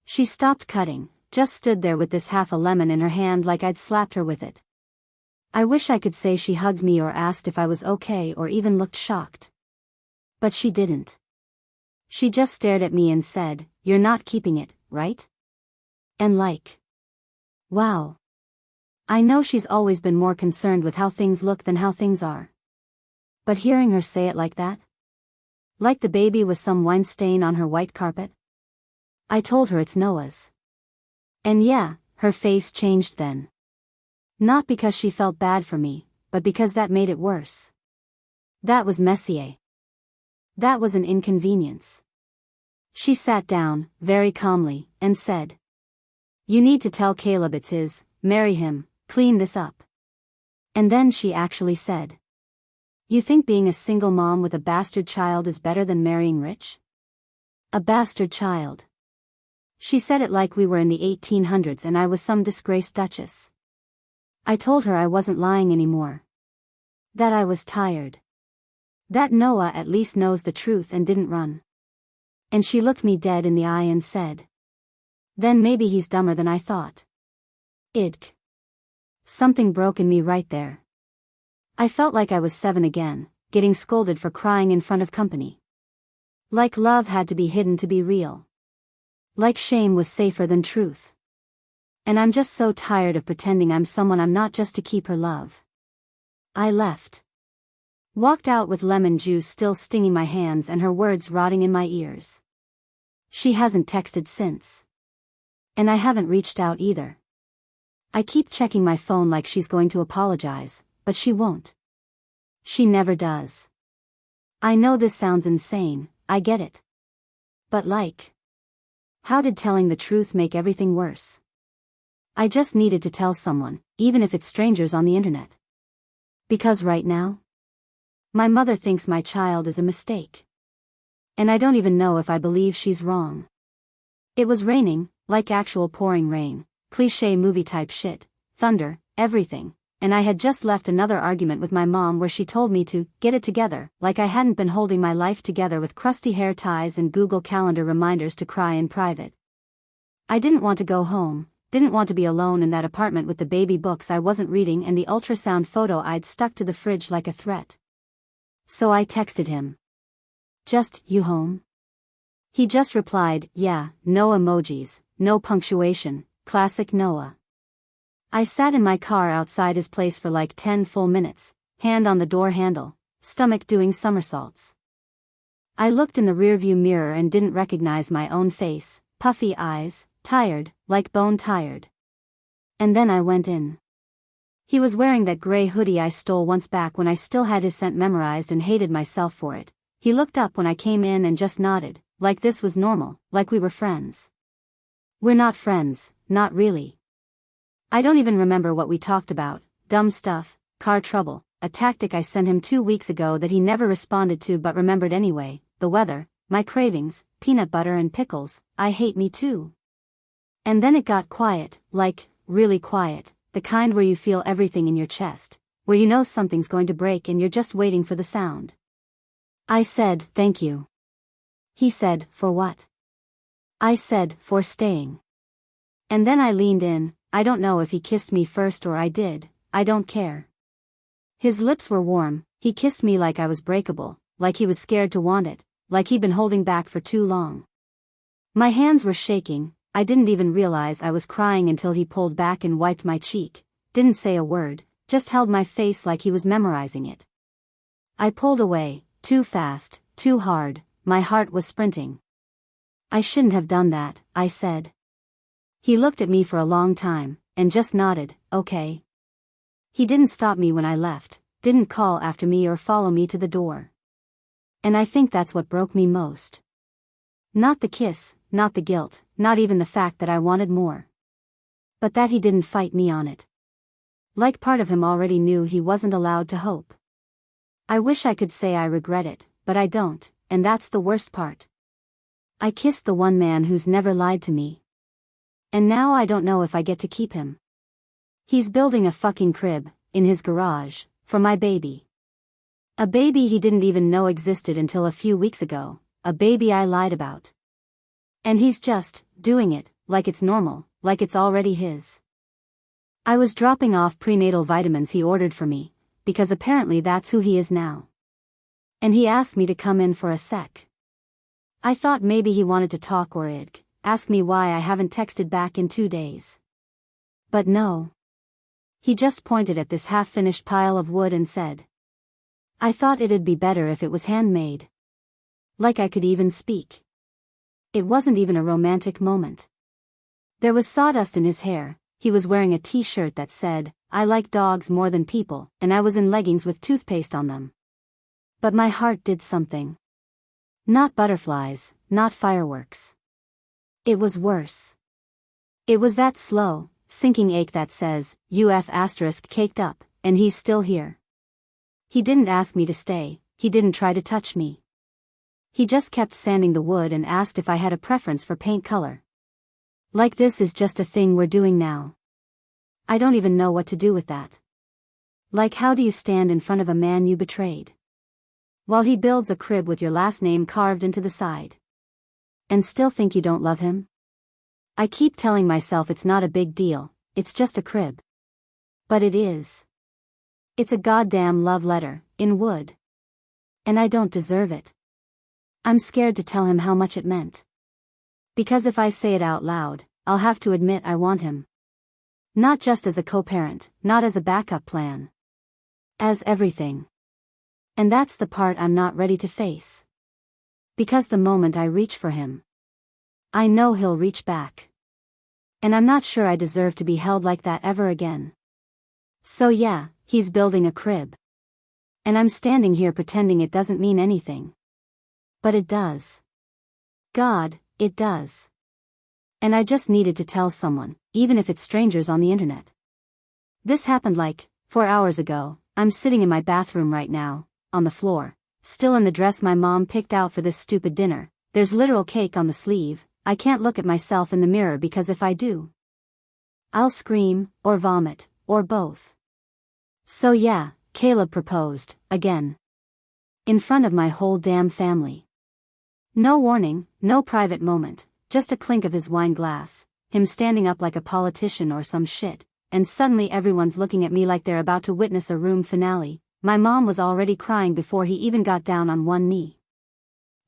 She stopped cutting, just stood there with this half a lemon in her hand like I'd slapped her with it. I wish I could say she hugged me or asked if I was okay or even looked shocked. But she didn't. She just stared at me and said, you're not keeping it, right? And like. Wow. I know she's always been more concerned with how things look than how things are. But hearing her say it like that? Like the baby was some wine stain on her white carpet? I told her it's Noah's. And yeah, her face changed then. Not because she felt bad for me, but because that made it worse. That was Messier. That was an inconvenience. She sat down, very calmly, and said. You need to tell Caleb it's his, marry him, clean this up. And then she actually said. You think being a single mom with a bastard child is better than marrying rich? A bastard child. She said it like we were in the 1800s and I was some disgraced duchess. I told her I wasn't lying anymore. That I was tired. That Noah at least knows the truth and didn't run. And she looked me dead in the eye and said. Then maybe he's dumber than I thought. Idk. Something broke in me right there. I felt like I was 7 again, getting scolded for crying in front of company. Like love had to be hidden to be real. Like shame was safer than truth. And I'm just so tired of pretending I'm someone I'm not just to keep her love. I left. Walked out with lemon juice still stinging my hands and her words rotting in my ears. She hasn't texted since. And I haven't reached out either. I keep checking my phone like she's going to apologize, but she won't. She never does. I know this sounds insane, I get it. But like. How did telling the truth make everything worse? I just needed to tell someone, even if it's strangers on the internet. Because right now, my mother thinks my child is a mistake. And I don't even know if I believe she's wrong. It was raining, like actual pouring rain, cliché movie type shit, thunder, everything, and I had just left another argument with my mom where she told me to get it together, like I hadn't been holding my life together with crusty hair ties and Google Calendar reminders to cry in private. I didn't want to go home, didn't want to be alone in that apartment with the baby books I wasn't reading and the ultrasound photo I'd stuck to the fridge like a threat. So I texted him. "Just, you home?" He just replied, "Yeah," no emojis, no punctuation, classic Noah. I sat in my car outside his place for like 10 full minutes, hand on the door handle, stomach doing somersaults. I looked in the rearview mirror and didn't recognize my own face, puffy eyes, tired, like bone tired. And then I went in. He was wearing that gray hoodie I stole once back when I still had his scent memorized and hated myself for it. He looked up when I came in and just nodded, like this was normal, like we were friends. We're not friends, not really. I don't even remember what we talked about, dumb stuff, car trouble, a tactic I sent him 2 weeks ago that he never responded to but remembered anyway, the weather, my cravings, peanut butter and pickles, I hate me too. And then it got quiet, like, really quiet, the kind where you feel everything in your chest, where you know something's going to break and you're just waiting for the sound. I said, "Thank you." He said, "For what?" I said, "For staying." And then I leaned in. I don't know if he kissed me first or I did, I don't care. His lips were warm, he kissed me like I was breakable, like he was scared to want it, like he'd been holding back for too long. My hands were shaking, I didn't even realize I was crying until he pulled back and wiped my cheek, didn't say a word, just held my face like he was memorizing it. I pulled away, too fast, too hard, my heart was sprinting. "I shouldn't have done that," I said. He looked at me for a long time, and just nodded, "Okay." He didn't stop me when I left, didn't call after me or follow me to the door. And I think that's what broke me most. Not the kiss, not the guilt, not even the fact that I wanted more. But that he didn't fight me on it. Like part of him already knew he wasn't allowed to hope. I wish I could say I regret it, but I don't, and that's the worst part. I kissed the one man who's never lied to me. And now I don't know if I get to keep him. He's building a fucking crib, in his garage, for my baby. A baby he didn't even know existed until a few weeks ago, a baby I lied about. And he's just doing it, like it's normal, like it's already his. I was dropping off prenatal vitamins he ordered for me, because apparently that's who he is now. And he asked me to come in for a sec. I thought maybe he wanted to talk or ask me why I haven't texted back in 2 days. But no. He just pointed at this half-finished pile of wood and said, "I thought it'd be better if it was handmade." Like I could even speak. It wasn't even a romantic moment. There was sawdust in his hair, he was wearing a t-shirt that said, "I like dogs more than people," and I was in leggings with toothpaste on them. But my heart did something. Not butterflies, not fireworks. It was worse. It was that slow, sinking ache that says, UF** caked up, and he's still here. He didn't ask me to stay, he didn't try to touch me. He just kept sanding the wood and asked if I had a preference for paint color. Like this is just a thing we're doing now. I don't even know what to do with that. Like how do you stand in front of a man you betrayed? While he builds a crib with your last name carved into the side. And still think you don't love him? I keep telling myself it's not a big deal, it's just a crib. But it is. It's a goddamn love letter, in wood. And I don't deserve it. I'm scared to tell him how much it meant. Because if I say it out loud, I'll have to admit I want him. Not just as a co-parent, not as a backup plan. As everything. And that's the part I'm not ready to face. Because the moment I reach for him, I know he'll reach back. And I'm not sure I deserve to be held like that ever again. So yeah, he's building a crib. And I'm standing here pretending it doesn't mean anything. But it does. God, it does. And I just needed to tell someone, even if it's strangers on the internet. This happened like 4 hours ago. I'm sitting in my bathroom right now, on the floor, still in the dress my mom picked out for this stupid dinner. There's literal cake on the sleeve. I can't look at myself in the mirror because if I do, I'll scream, or vomit, or both. So yeah, Caleb proposed, again. In front of my whole damn family. No warning, no private moment, just a clink of his wine glass, him standing up like a politician or some shit, and suddenly everyone's looking at me like they're about to witness a room finale. My mom was already crying before he even got down on one knee.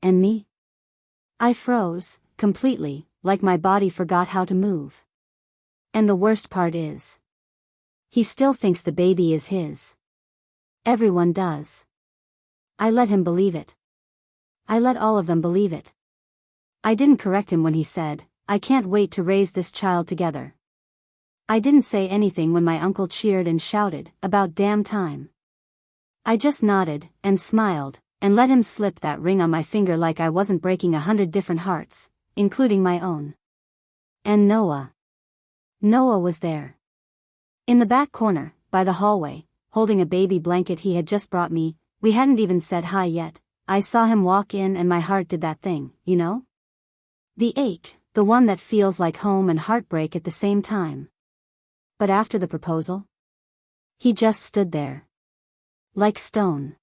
And me? I froze, completely, like my body forgot how to move. And the worst part is, he still thinks the baby is his. Everyone does. I let him believe it. I let all of them believe it. I didn't correct him when he said, "I can't wait to raise this child together." I didn't say anything when my uncle cheered and shouted, "About damn time." I just nodded, and smiled, and let him slip that ring on my finger like I wasn't breaking 100 different hearts, including my own. And Noah. Noah was there. In the back corner, by the hallway, holding a baby blanket he had just brought me. We hadn't even said hi yet. I saw him walk in and my heart did that thing, you know? The ache, the one that feels like home and heartbreak at the same time. But after the proposal, he just stood there. Like stone.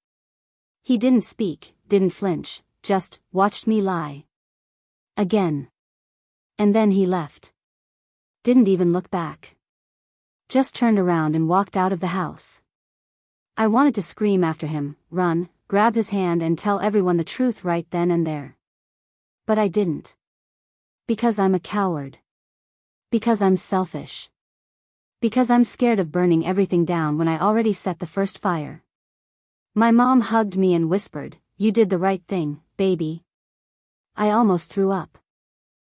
He didn't speak, didn't flinch, just watched me lie. Again. And then he left. Didn't even look back. Just turned around and walked out of the house. I wanted to scream after him, run, grab his hand and tell everyone the truth right then and there. But I didn't. Because I'm a coward. Because I'm selfish. Because I'm scared of burning everything down when I already set the first fire. My mom hugged me and whispered, "You did the right thing, baby." I almost threw up.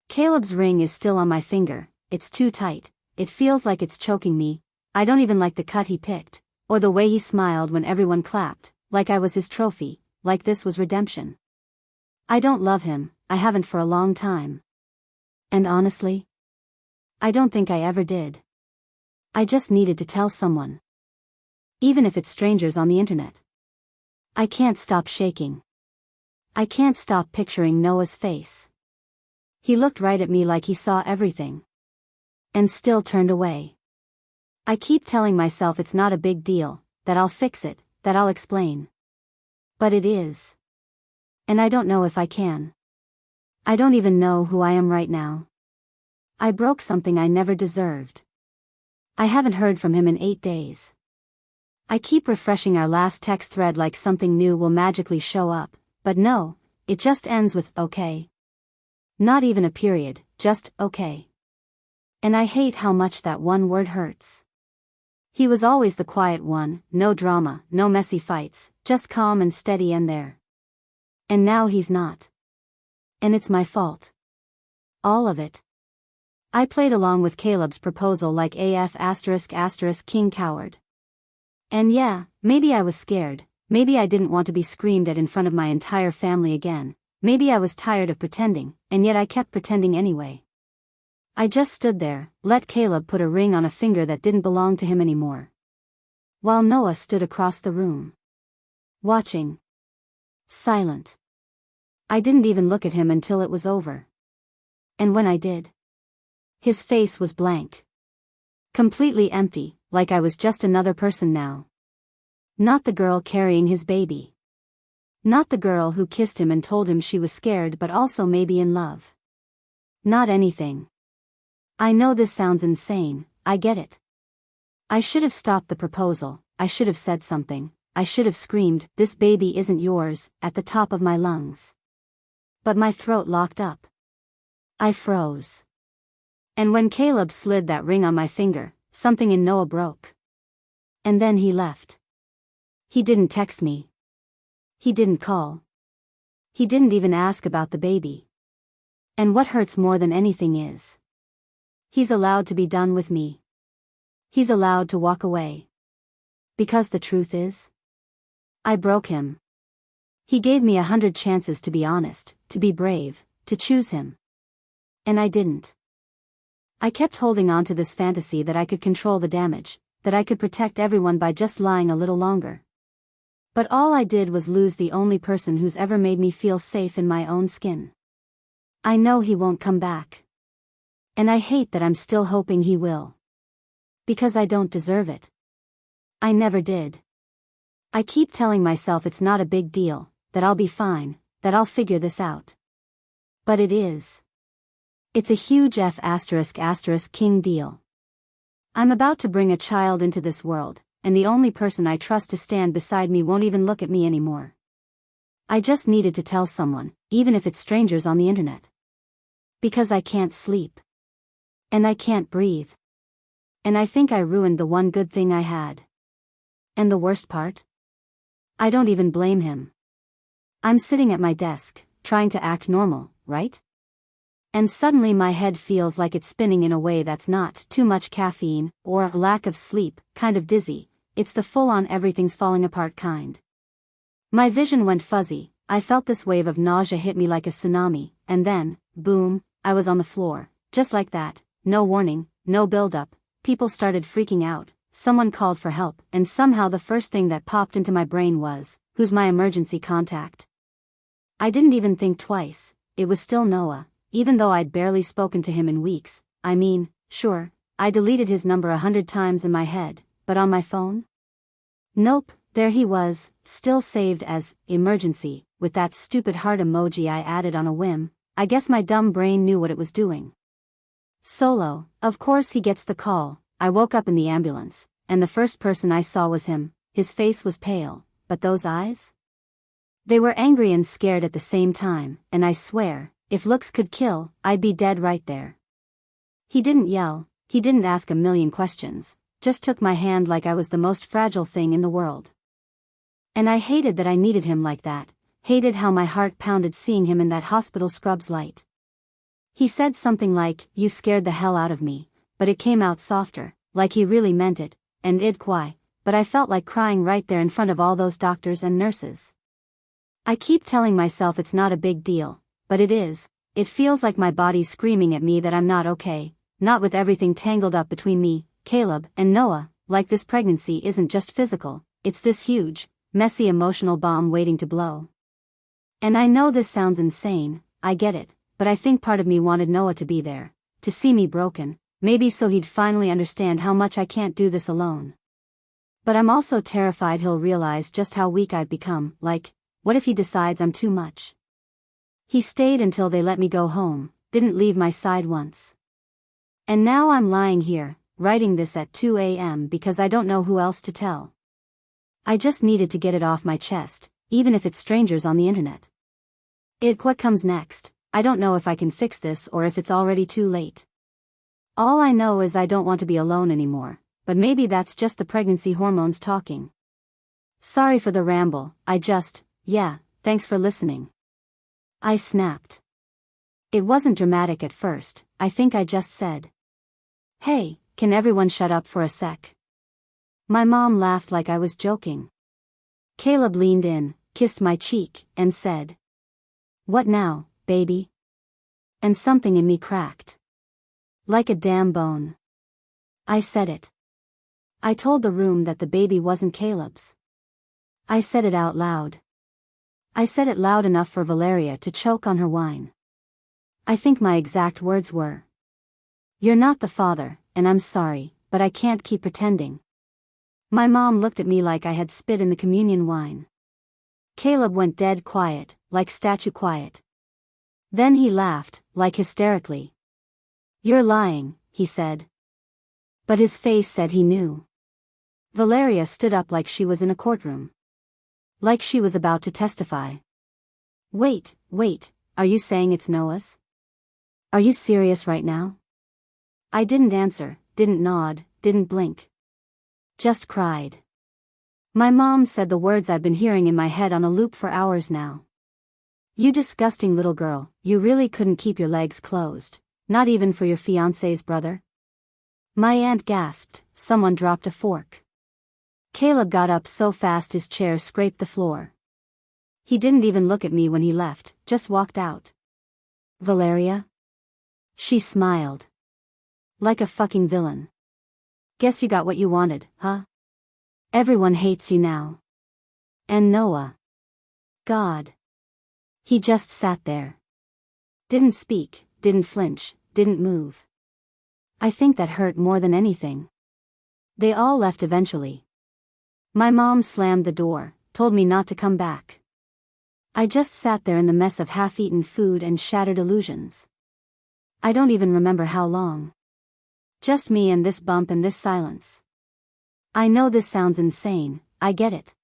Caleb's ring is still on my finger, it's too tight, it feels like it's choking me. I don't even like the cut he picked, or the way he smiled when everyone clapped, like I was his trophy, like this was redemption. I don't love him, I haven't for a long time. And honestly, I don't think I ever did. I just needed to tell someone. Even if it's strangers on the internet. I can't stop shaking. I can't stop picturing Noah's face. He looked right at me like he saw everything. And still turned away. I keep telling myself it's not a big deal, that I'll fix it, that I'll explain. But it is. And I don't know if I can. I don't even know who I am right now. I broke something I never deserved. I haven't heard from him in 8 days. I keep refreshing our last text thread like something new will magically show up, but no, it just ends with "okay." Not even a period, just "okay." And I hate how much that one word hurts. He was always the quiet one, no drama, no messy fights, just calm and steady and there. And now he's not. And it's my fault. All of it. I played along with Caleb's proposal like AF *** king coward. And yeah, maybe I was scared, maybe I didn't want to be screamed at in front of my entire family again, maybe I was tired of pretending, and yet I kept pretending anyway. I just stood there, let Caleb put a ring on a finger that didn't belong to him anymore. While Noah stood across the room. Watching. Silent. I didn't even look at him until it was over. And when I did, his face was blank. Completely empty, like I was just another person now. Not the girl carrying his baby. Not the girl who kissed him and told him she was scared but also maybe in love. Not anything. I know this sounds insane, I get it. I should have stopped the proposal, I should have said something, I should have screamed, "This baby isn't yours," at the top of my lungs. But my throat locked up. I froze. And when Caleb slid that ring on my finger, something in Noah broke. And then he left. He didn't text me. He didn't call. He didn't even ask about the baby. And what hurts more than anything is, he's allowed to be done with me. He's allowed to walk away. Because the truth is, I broke him. He gave me 100 chances to be honest, to be brave, to choose him. And I didn't. I kept holding on to this fantasy that I could control the damage, that I could protect everyone by just lying a little longer. But all I did was lose the only person who's ever made me feel safe in my own skin. I know he won't come back. And I hate that I'm still hoping he will. Because I don't deserve it. I never did. I keep telling myself it's not a big deal, that I'll be fine, that I'll figure this out. But it is. It's a huge ***king deal. I'm about to bring a child into this world, and the only person I trust to stand beside me won't even look at me anymore. I just needed to tell someone, even if it's strangers on the internet. Because I can't sleep. And I can't breathe. And I think I ruined the one good thing I had. And the worst part? I don't even blame him. I'm sitting at my desk, trying to act normal, right? And suddenly my head feels like it's spinning in a way that's not too much caffeine, or a lack of sleep, kind of dizzy. It's the full-on everything's falling apart kind. My vision went fuzzy, I felt this wave of nausea hit me like a tsunami, and then, boom, I was on the floor, just like that, no warning, no build-up. People started freaking out, someone called for help, and somehow the first thing that popped into my brain was, who's my emergency contact? I didn't even think twice, it was still Noah. Even though I'd barely spoken to him in weeks. I mean, sure, I deleted his number 100 times in my head, but on my phone? Nope, there he was, still saved as emergency, with that stupid heart emoji I added on a whim. I guess my dumb brain knew what it was doing. Solo, of course he gets the call. I woke up in the ambulance, and the first person I saw was him. His face was pale, but those eyes? They were angry and scared at the same time, and I swear, if looks could kill, I'd be dead right there. He didn't yell, he didn't ask a million questions, just took my hand like I was the most fragile thing in the world. And I hated that I needed him like that, hated how my heart pounded seeing him in that hospital scrubs light. He said something like, "You scared the hell out of me," but it came out softer, like he really meant it, and I'd cry, but I felt like crying right there in front of all those doctors and nurses. I keep telling myself it's not a big deal. But it is. It feels like my body's screaming at me that I'm not okay, not with everything tangled up between me, Caleb, and Noah, like this pregnancy isn't just physical, it's this huge, messy emotional bomb waiting to blow. And I know this sounds insane, I get it, but I think part of me wanted Noah to be there, to see me broken, maybe so he'd finally understand how much I can't do this alone. But I'm also terrified he'll realize just how weak I've become, like, what if he decides I'm too much? He stayed until they let me go home, didn't leave my side once. And now I'm lying here, writing this at 2 a.m. because I don't know who else to tell. I just needed to get it off my chest, even if it's strangers on the internet. What comes next? I don't know if I can fix this or if it's already too late. All I know is I don't want to be alone anymore, but maybe that's just the pregnancy hormones talking. Sorry for the ramble, thanks for listening. I snapped. It wasn't dramatic at first, I think I just said, "Hey, can everyone shut up for a sec?" My mom laughed like I was joking. Caleb leaned in, kissed my cheek, and said, "What now, baby?" And something in me cracked. Like a damn bone. I said it. I told the room that the baby wasn't Caleb's. I said it out loud. I said it loud enough for Valeria to choke on her wine. I think my exact words were, "You're not the father, and I'm sorry, but I can't keep pretending." My mom looked at me like I had spit in the communion wine. Caleb went dead quiet, like statue quiet. Then he laughed, like hysterically. "You're lying," he said. But his face said he knew. Valeria stood up like she was in a courtroom. Like she was about to testify. Wait, are you saying it's Noah's? Are you serious right now?" I didn't answer, didn't nod, didn't blink. Just cried. My mom said the words I've been hearing in my head on a loop for hours now. "You disgusting little girl, you really couldn't keep your legs closed, not even for your fiancé's brother?" My aunt gasped, someone dropped a fork. Caleb got up so fast his chair scraped the floor. He didn't even look at me when he left, just walked out. "Valeria?" She smiled. Like a fucking villain. "Guess you got what you wanted, huh? Everyone hates you now. And Noah. God. He just sat there. Didn't speak, didn't flinch, didn't move. I think that hurt more than anything. They all left eventually. My mom slammed the door, told me not to come back. I just sat there in the mess of half-eaten food and shattered illusions. I don't even remember how long. Just me and this bump and this silence. I know this sounds insane, I get it.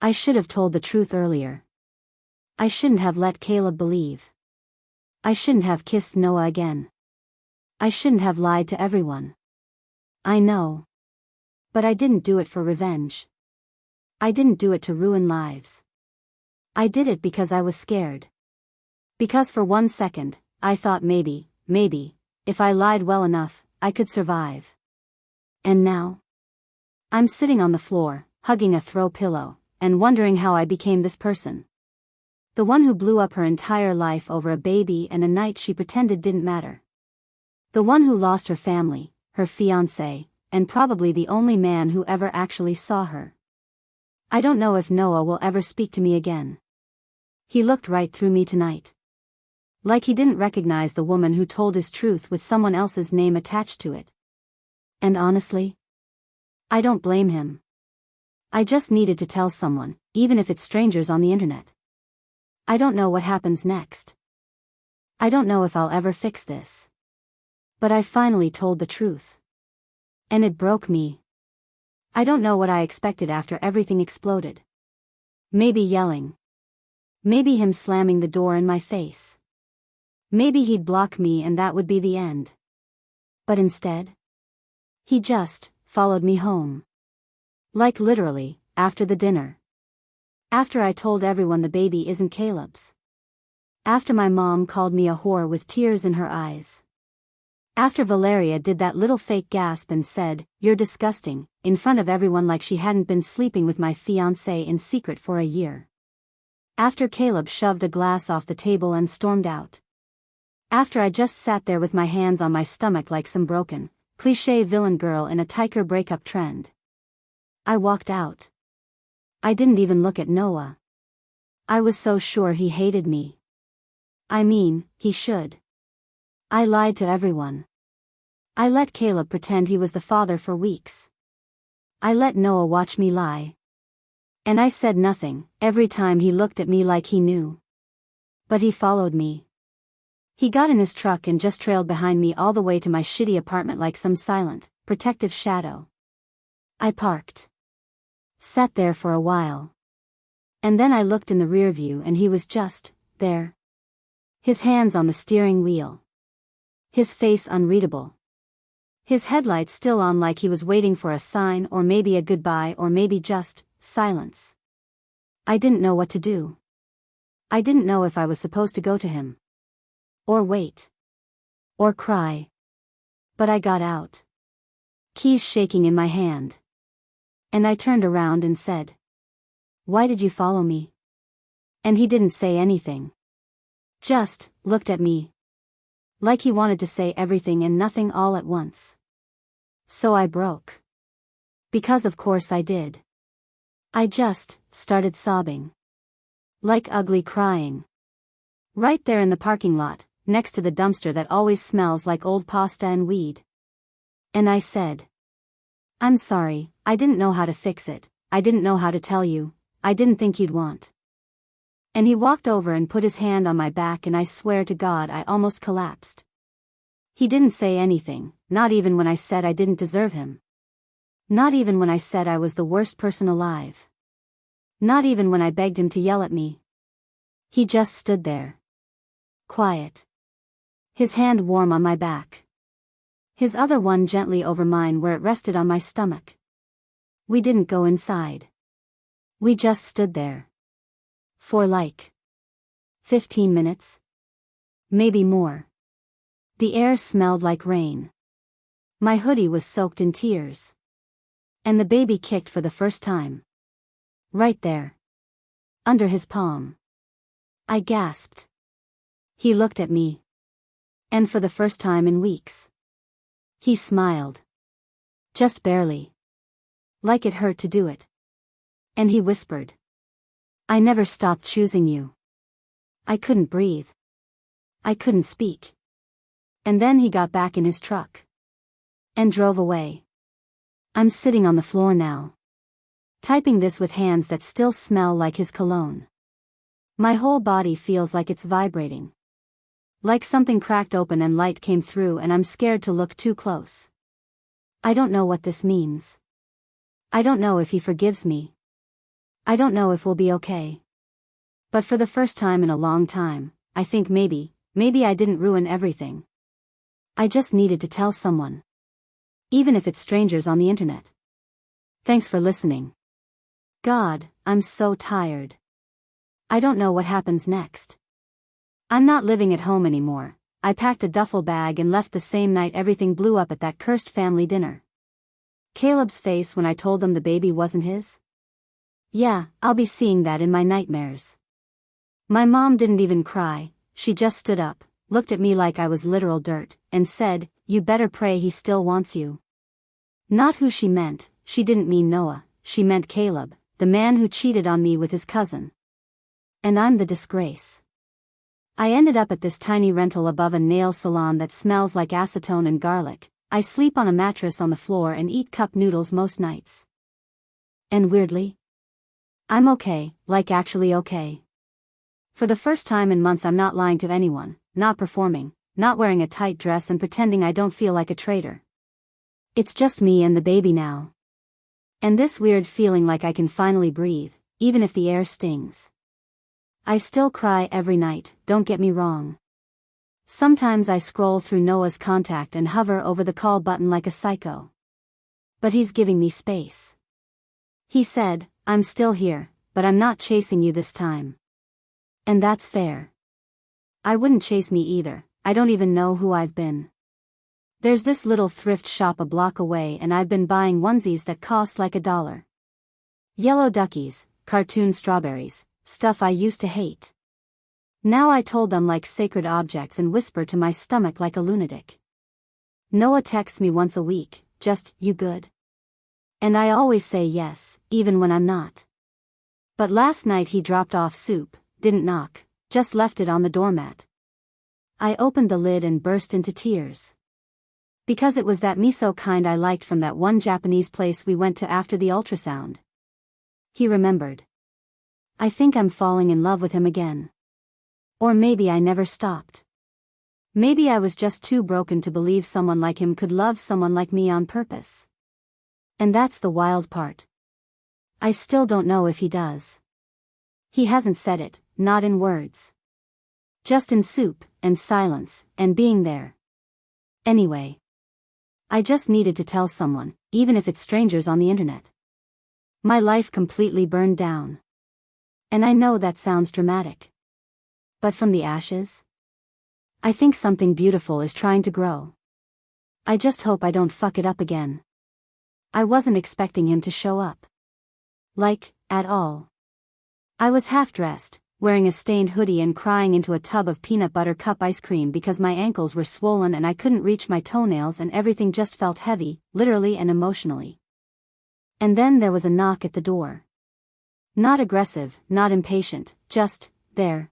I should have told the truth earlier. I shouldn't have let Caleb believe. I shouldn't have kissed Noah again. I shouldn't have lied to everyone. I know. But I didn't do it for revenge. I didn't do it to ruin lives. I did it because I was scared. Because for 1 second, I thought maybe, if I lied well enough, I could survive. And now? I'm sitting on the floor, hugging a throw pillow, and wondering how I became this person. The one who blew up her entire life over a baby and a night she pretended didn't matter. The one who lost her family, her fiancé, and probably the only man who ever actually saw her. I don't know if Noah will ever speak to me again. He looked right through me tonight. Like he didn't recognize the woman who told his truth with someone else's name attached to it. And honestly, I don't blame him. I just needed to tell someone, even if it's strangers on the internet. I don't know what happens next. I don't know if I'll ever fix this. But I finally told the truth. And it broke me. I don't know what I expected after everything exploded. Maybe yelling. Maybe him slamming the door in my face. Maybe he'd block me and that would be the end. But instead, he just followed me home. Like literally, after the dinner. After I told everyone the baby isn't Caleb's. After my mom called me a whore with tears in her eyes. After Valeria did that little fake gasp and said, "You're disgusting," in front of everyone like she hadn't been sleeping with my fiancé in secret for a year. After Caleb shoved a glass off the table and stormed out. After I just sat there with my hands on my stomach like some broken, cliché villain girl in a tiger breakup trend. I walked out. I didn't even look at Noah. I was so sure he hated me. I mean, he should. I lied to everyone. I let Caleb pretend he was the father for weeks. I let Noah watch me lie. And I said nothing, every time he looked at me like he knew. But he followed me. He got in his truck and just trailed behind me all the way to my shitty apartment like some silent, protective shadow. I parked. Sat there for a while. And then I looked in the rear view and he was just there. His hands on the steering wheel. His face unreadable. His headlights still on like he was waiting for a sign or maybe a goodbye or maybe just silence. I didn't know what to do. I didn't know if I was supposed to go to him. Or wait. Or cry. But I got out. Keys shaking in my hand. And I turned around and said, "Why did you follow me?" And he didn't say anything. Just looked at me. Like he wanted to say everything and nothing all at once. So I broke. Because of course I did. I just started sobbing. Like ugly crying. Right there in the parking lot, next to the dumpster that always smells like old pasta and weed. And I said, "I'm sorry, I didn't know how to fix it, I didn't know how to tell you, I didn't think you'd want." And he walked over and put his hand on my back and I swear to God I almost collapsed. He didn't say anything, not even when I said I didn't deserve him. Not even when I said I was the worst person alive. Not even when I begged him to yell at me. He just stood there. Quiet. His hand warm on my back. His other one gently over mine where it rested on my stomach. We didn't go inside. We just stood there. For like 15 minutes. Maybe more. The air smelled like rain. My hoodie was soaked in tears. And the baby kicked for the first time. Right there. Under his palm. I gasped. He looked at me. And for the first time in weeks. He smiled. Just barely. Like it hurt to do it. And he whispered, "I never stopped choosing you." I couldn't breathe. I couldn't speak. And then he got back in his truck. And drove away. I'm sitting on the floor now. Typing this with hands that still smell like his cologne. My whole body feels like it's vibrating. Like something cracked open and light came through, and I'm scared to look too close. I don't know what this means. I don't know if he forgives me. I don't know if we'll be okay. But for the first time in a long time, I think maybe I didn't ruin everything. I just needed to tell someone. Even if it's strangers on the internet. Thanks for listening. God, I'm so tired. I don't know what happens next. I'm not living at home anymore. I packed a duffel bag and left the same night everything blew up at that cursed family dinner. Caleb's face when I told them the baby wasn't his? Yeah, I'll be seeing that in my nightmares. My mom didn't even cry, she just stood up, looked at me like I was literal dirt, and said, "You better pray he still wants you." Not who she meant, she didn't mean Noah, she meant Caleb, the man who cheated on me with his cousin. And I'm the disgrace. I ended up at this tiny rental above a nail salon that smells like acetone and garlic. I sleep on a mattress on the floor and eat cup noodles most nights. And weirdly, I'm okay, like actually okay. For the first time in months I'm not lying to anyone, not performing, not wearing a tight dress and pretending I don't feel like a traitor. It's just me and the baby now. And this weird feeling like I can finally breathe, even if the air stings. I still cry every night, don't get me wrong. Sometimes I scroll through Noah's contact and hover over the call button like a psycho. But he's giving me space. He said, "I'm still here, but I'm not chasing you this time." And that's fair. I wouldn't chase me either, I don't even know who I've been. There's this little thrift shop a block away and I've been buying onesies that cost like $1. Yellow duckies, cartoon strawberries, stuff I used to hate. Now I told them like sacred objects and whisper to my stomach like a lunatic. Noah texts me once a week, just, "You good?" And I always say yes, even when I'm not. But last night he dropped off soup, didn't knock, just left it on the doormat. I opened the lid and burst into tears. Because it was that miso kind I liked from that one Japanese place we went to after the ultrasound. He remembered. I think I'm falling in love with him again. Or maybe I never stopped. Maybe I was just too broken to believe someone like him could love someone like me on purpose. And that's the wild part. I still don't know if he does. He hasn't said it, not in words. Just in soup, and silence, and being there. Anyway. I just needed to tell someone, even if it's strangers on the internet. My life completely burned down. And I know that sounds dramatic. But from the ashes? I think something beautiful is trying to grow. I just hope I don't fuck it up again. I wasn't expecting him to show up. Like, at all. I was half-dressed, wearing a stained hoodie and crying into a tub of peanut butter cup ice cream because my ankles were swollen and I couldn't reach my toenails and everything just felt heavy, literally and emotionally. And then there was a knock at the door. Not aggressive, not impatient, just, there.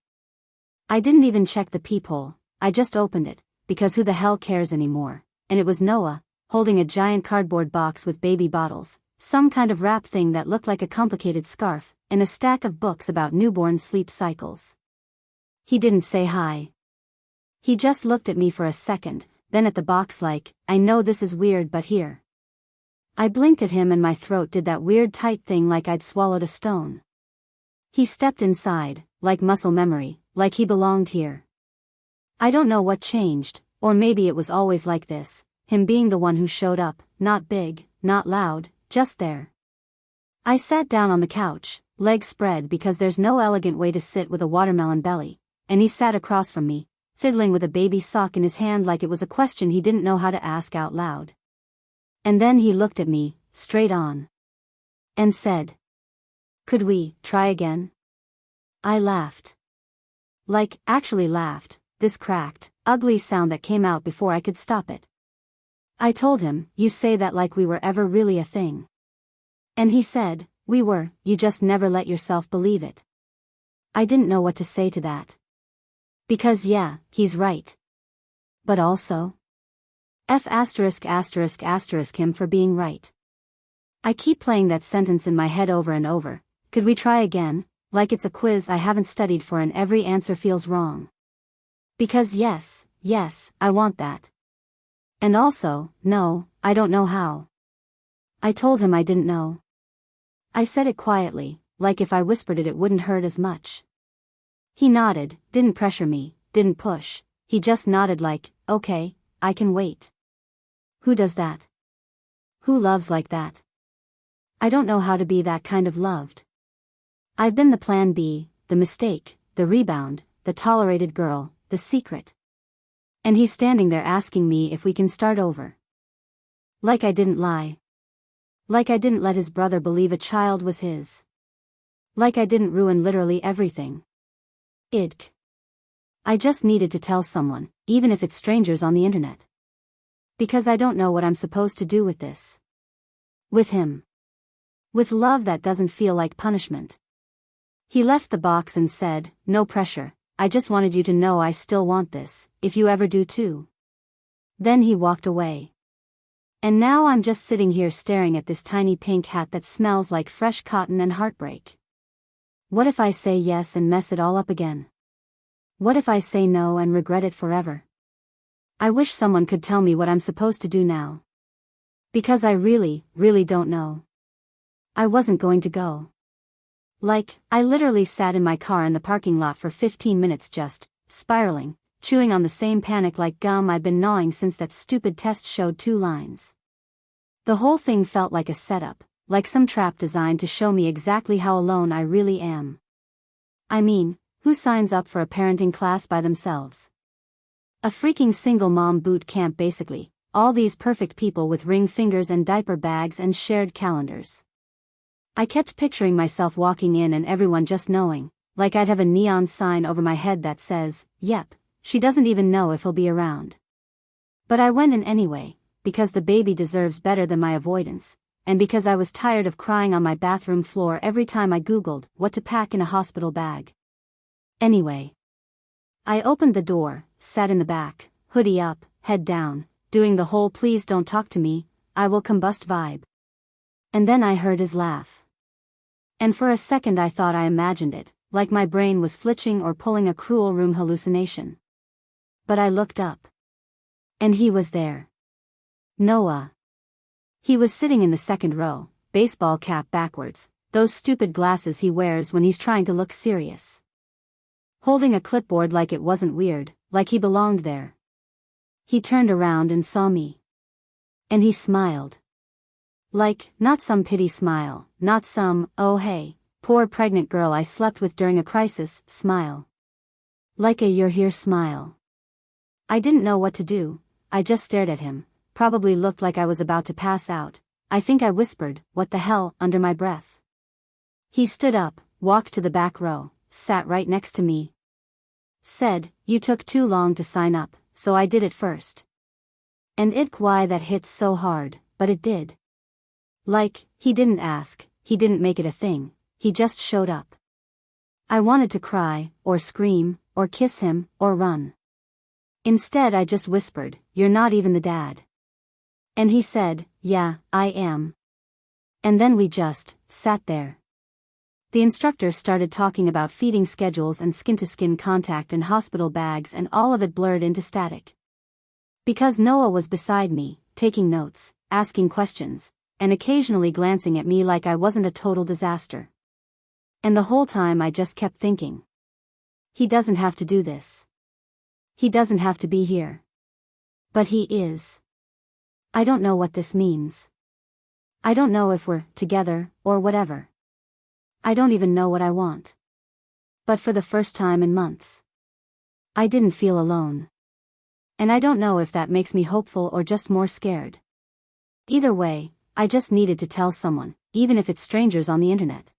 I didn't even check the peephole, I just opened it, because who the hell cares anymore, and it was Noah, holding a giant cardboard box with baby bottles, some kind of wrap thing that looked like a complicated scarf, and a stack of books about newborn sleep cycles. He didn't say hi. He just looked at me for a second, then at the box like, "I know this is weird but here." I blinked at him and my throat did that weird tight thing like I'd swallowed a stone. He stepped inside, like muscle memory, like he belonged here. I don't know what changed, or maybe it was always like this, him being the one who showed up, not big, not loud, just there. I sat down on the couch, legs spread because there's no elegant way to sit with a watermelon belly, and he sat across from me, fiddling with a baby sock in his hand like it was a question he didn't know how to ask out loud. And then he looked at me, straight on. And said, "Could we try again?" I laughed. Like, actually laughed, this cracked, ugly sound that came out before I could stop it. I told him, "You say that like we were ever really a thing." And he said, "We were, you just never let yourself believe it." I didn't know what to say to that. Because yeah, he's right. But also? F*** him for being right. I keep playing that sentence in my head over and over. Could we try again? Like it's a quiz I haven't studied for and every answer feels wrong. Because yes, I want that. And also, no, I don't know how. I told him I didn't know. I said it quietly, like if I whispered it wouldn't hurt as much. He nodded, didn't pressure me, didn't push, he just nodded like, okay, I can wait. Who does that? Who loves like that? I don't know how to be that kind of loved. I've been the plan B, the mistake, the rebound, the tolerated girl, the secret. And he's standing there asking me if we can start over. Like I didn't lie. Like I didn't let his brother believe a child was his. Like I didn't ruin literally everything. I just needed to tell someone, even if it's strangers on the internet. Because I don't know what I'm supposed to do with this. With him. With love that doesn't feel like punishment. He left the box and said, no pressure, I just wanted you to know I still want this, if you ever do too. Then he walked away. And now I'm just sitting here staring at this tiny pink hat that smells like fresh cotton and heartbreak. What if I say yes and mess it all up again? What if I say no and regret it forever? I wish someone could tell me what I'm supposed to do now. Because I really don't know. I wasn't going to go. Like, I literally sat in my car in the parking lot for 15 minutes just, spiraling, chewing on the same panic like gum I'd been gnawing since that stupid test showed 2 lines. The whole thing felt like a setup, like some trap designed to show me exactly how alone I really am. I mean, who signs up for a parenting class by themselves? A freaking single mom boot camp basically, all these perfect people with ring fingers and diaper bags and shared calendars. I kept picturing myself walking in and everyone just knowing, like I'd have a neon sign over my head that says, yep, she doesn't even know if he'll be around. But I went in anyway, because the baby deserves better than my avoidance, and because I was tired of crying on my bathroom floor every time I Googled what to pack in a hospital bag. Anyway. I opened the door, sat in the back, hoodie up, head down, doing the whole please don't talk to me, I will combust vibe. And then I heard his laugh. And for a second I thought I imagined it, like my brain was flitching or pulling a cruel room hallucination. But I looked up. And he was there. Noah. He was sitting in the second row, baseball cap backwards, those stupid glasses he wears when he's trying to look serious. Holding a clipboard like it wasn't weird, like he belonged there. He turned around and saw me. And he smiled. Like, not some pity smile, not some, oh hey, poor pregnant girl I slept with during a crisis, smile. Like a you're here smile. I didn't know what to do, I just stared at him, probably looked like I was about to pass out. I think I whispered, what the hell, under my breath. He stood up, walked to the back row, sat right next to me. Said, you took too long to sign up, so I did it first. And why that hits so hard, but it did. Like, he didn't ask, he didn't make it a thing, he just showed up. I wanted to cry, or scream, or kiss him, or run. Instead I just whispered, you're not even the dad. And he said, yeah, I am. And then we just sat there. The instructor started talking about feeding schedules and skin-to-skin contact and hospital bags and all of it blurred into static. Because Noah was beside me, taking notes, asking questions, and occasionally glancing at me like I wasn't a total disaster. And the whole time I just kept thinking. He doesn't have to do this. He doesn't have to be here. But he is. I don't know what this means. I don't know if we're together, or whatever. I don't even know what I want. But for the first time in months, I didn't feel alone. And I don't know if that makes me hopeful or just more scared. Either way, I just needed to tell someone, even if it's strangers on the internet.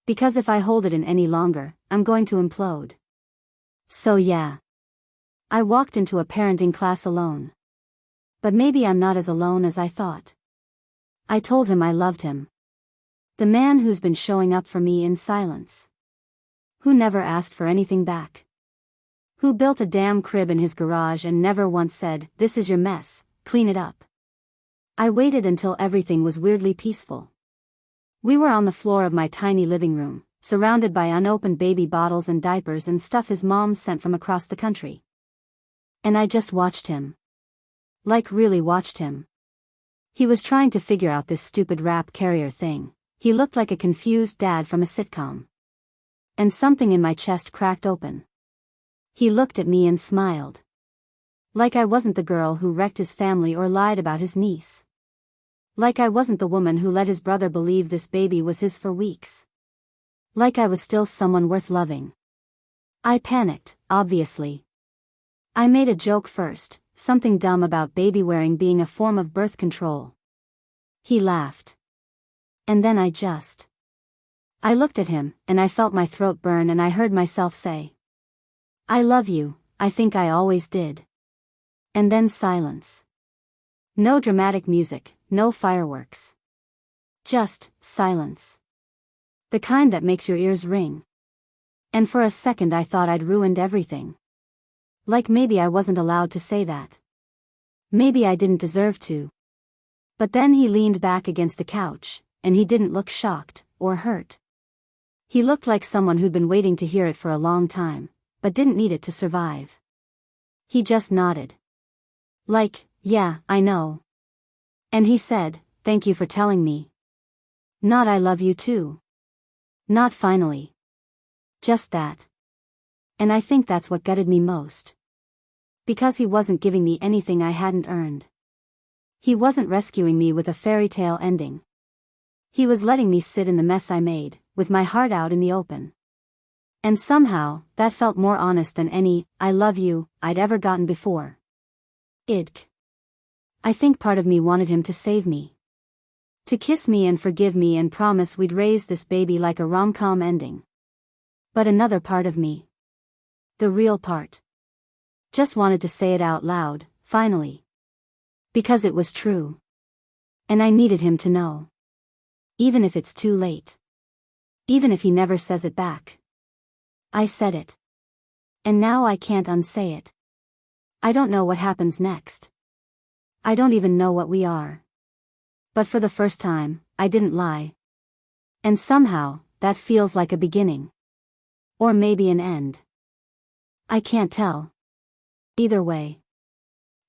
Because if I hold it in any longer, I'm going to implode. So yeah. I walked into a parenting class alone. But maybe I'm not as alone as I thought. I told him I loved him. The man who's been showing up for me in silence. Who never asked for anything back. Who built a damn crib in his garage and never once said, this is your mess, clean it up. I waited until everything was weirdly peaceful. We were on the floor of my tiny living room, surrounded by unopened baby bottles and diapers and stuff his mom sent from across the country. And I just watched him. Like really watched him. He was trying to figure out this stupid rap carrier thing. He looked like a confused dad from a sitcom. And something in my chest cracked open. He looked at me and smiled. Like I wasn't the girl who wrecked his family or lied about his niece. Like I wasn't the woman who let his brother believe this baby was his for weeks. Like I was still someone worth loving. I panicked, obviously. I made a joke first, something dumb about baby wearing being a form of birth control. He laughed. And then I looked at him, and I felt my throat burn and I heard myself say, "I love you, I think I always did." And then silence. No dramatic music, no fireworks. Just silence. The kind that makes your ears ring. And for a second I thought I'd ruined everything. Like maybe I wasn't allowed to say that. Maybe I didn't deserve to. But then he leaned back against the couch, and he didn't look shocked or hurt. He looked like someone who'd been waiting to hear it for a long time, but didn't need it to survive. He just nodded. Like, yeah, I know. And he said, "Thank you for telling me." Not "I love you too." Not finally. Just that. And I think that's what gutted me most. Because he wasn't giving me anything I hadn't earned. He wasn't rescuing me with a fairy tale ending. He was letting me sit in the mess I made, with my heart out in the open. And somehow, that felt more honest than any "I love you" I'd ever gotten before. I think part of me wanted him to save me. To kiss me and forgive me and promise we'd raise this baby like a rom-com ending. But another part of me, the real part, just wanted to say it out loud, finally. Because it was true. And I needed him to know. Even if it's too late. Even if he never says it back. I said it. And now I can't unsay it. I don't know what happens next. I don't even know what we are. But for the first time, I didn't lie. And somehow, that feels like a beginning. Or maybe an end. I can't tell. Either way.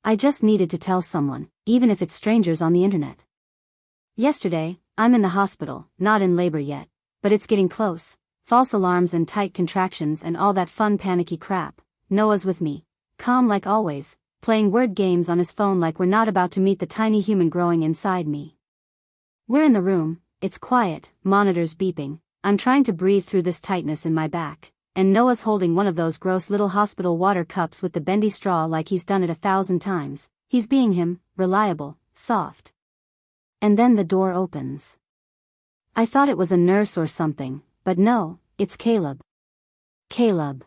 I just needed to tell someone, even if it's strangers on the internet. Yesterday, I'm in the hospital, not in labor yet, but it's getting close. False alarms and tight contractions and all that fun panicky crap. Noah's with me, calm like always, playing word games on his phone like we're not about to meet the tiny human growing inside me. We're in the room, it's quiet, monitors beeping, I'm trying to breathe through this tightness in my back, and Noah's holding one of those gross little hospital water cups with the bendy straw like he's done it 1,000 times. He's being him, reliable, soft. And then the door opens. I thought it was a nurse or something, but no, it's Caleb. Caleb.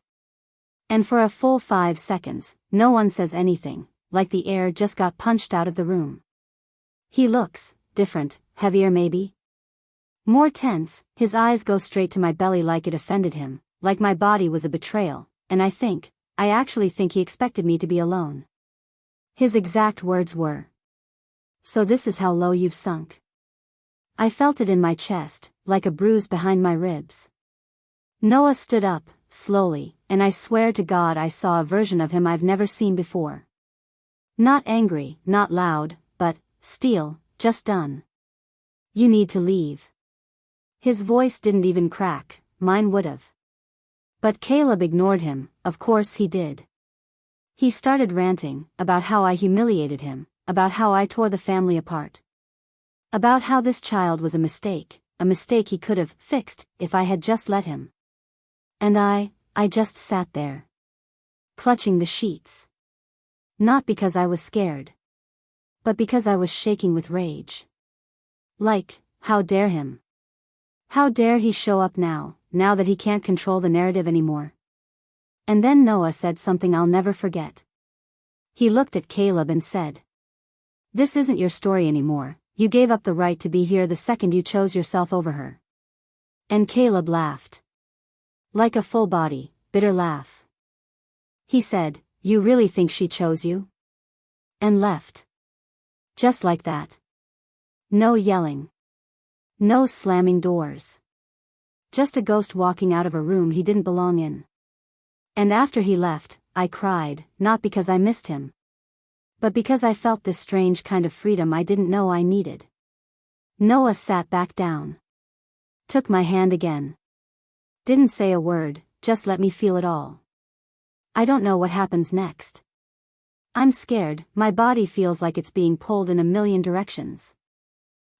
And for a full 5 seconds, no one says anything, like the air just got punched out of the room. He looks different, heavier maybe? More tense, his eyes go straight to my belly like it offended him, like my body was a betrayal, and I actually think he expected me to be alone. His exact words were, "So this is how low you've sunk." I felt it in my chest, like a bruise behind my ribs. Noah stood up, slowly, and I swear to God I saw a version of him I've never seen before. Not angry, not loud, but steel, just done. "You need to leave." His voice didn't even crack, mine would've. But Caleb ignored him, of course he did. He started ranting, about how I humiliated him, about how I tore the family apart. About how this child was a mistake he could have fixed if I had just let him. And I just sat there. Clutching the sheets. Not because I was scared. But because I was shaking with rage. Like, how dare him? How dare he show up now that he can't control the narrative anymore? And then Noah said something I'll never forget. He looked at Caleb and said, "This isn't your story anymore, you gave up the right to be here the second you chose yourself over her." And Caleb laughed. Like a full-body, bitter laugh. He said, "You really think she chose you?" And left. Just like that. No yelling. No slamming doors. Just a ghost walking out of a room he didn't belong in. And after he left, I cried, not because I missed him, but because I felt this strange kind of freedom I didn't know I needed. Noah sat back down. Took my hand again. Didn't say a word, just let me feel it all. I don't know what happens next. I'm scared, my body feels like it's being pulled in a million directions.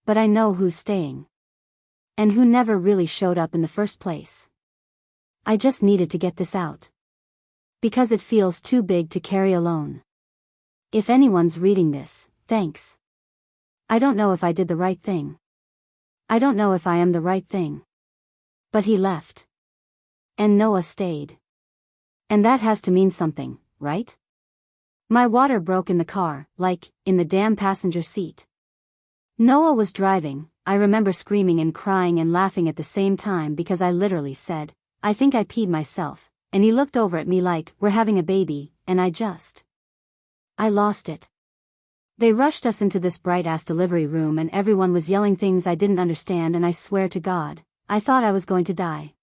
But I know who's staying. And who never really showed up in the first place. I just needed to get this out. Because it feels too big to carry alone. If anyone's reading this, thanks. I don't know if I did the right thing. I don't know if I am the right thing. But he left. And Noah stayed. And that has to mean something, right? My water broke in the car, like, in the damn passenger seat. Noah was driving. I remember screaming and crying and laughing at the same time because I literally said, I think I peed myself, and he looked over at me like, we're having a baby, and I lost it. They rushed us into this bright-ass delivery room and everyone was yelling things I didn't understand and I swear to God, I thought I was going to die.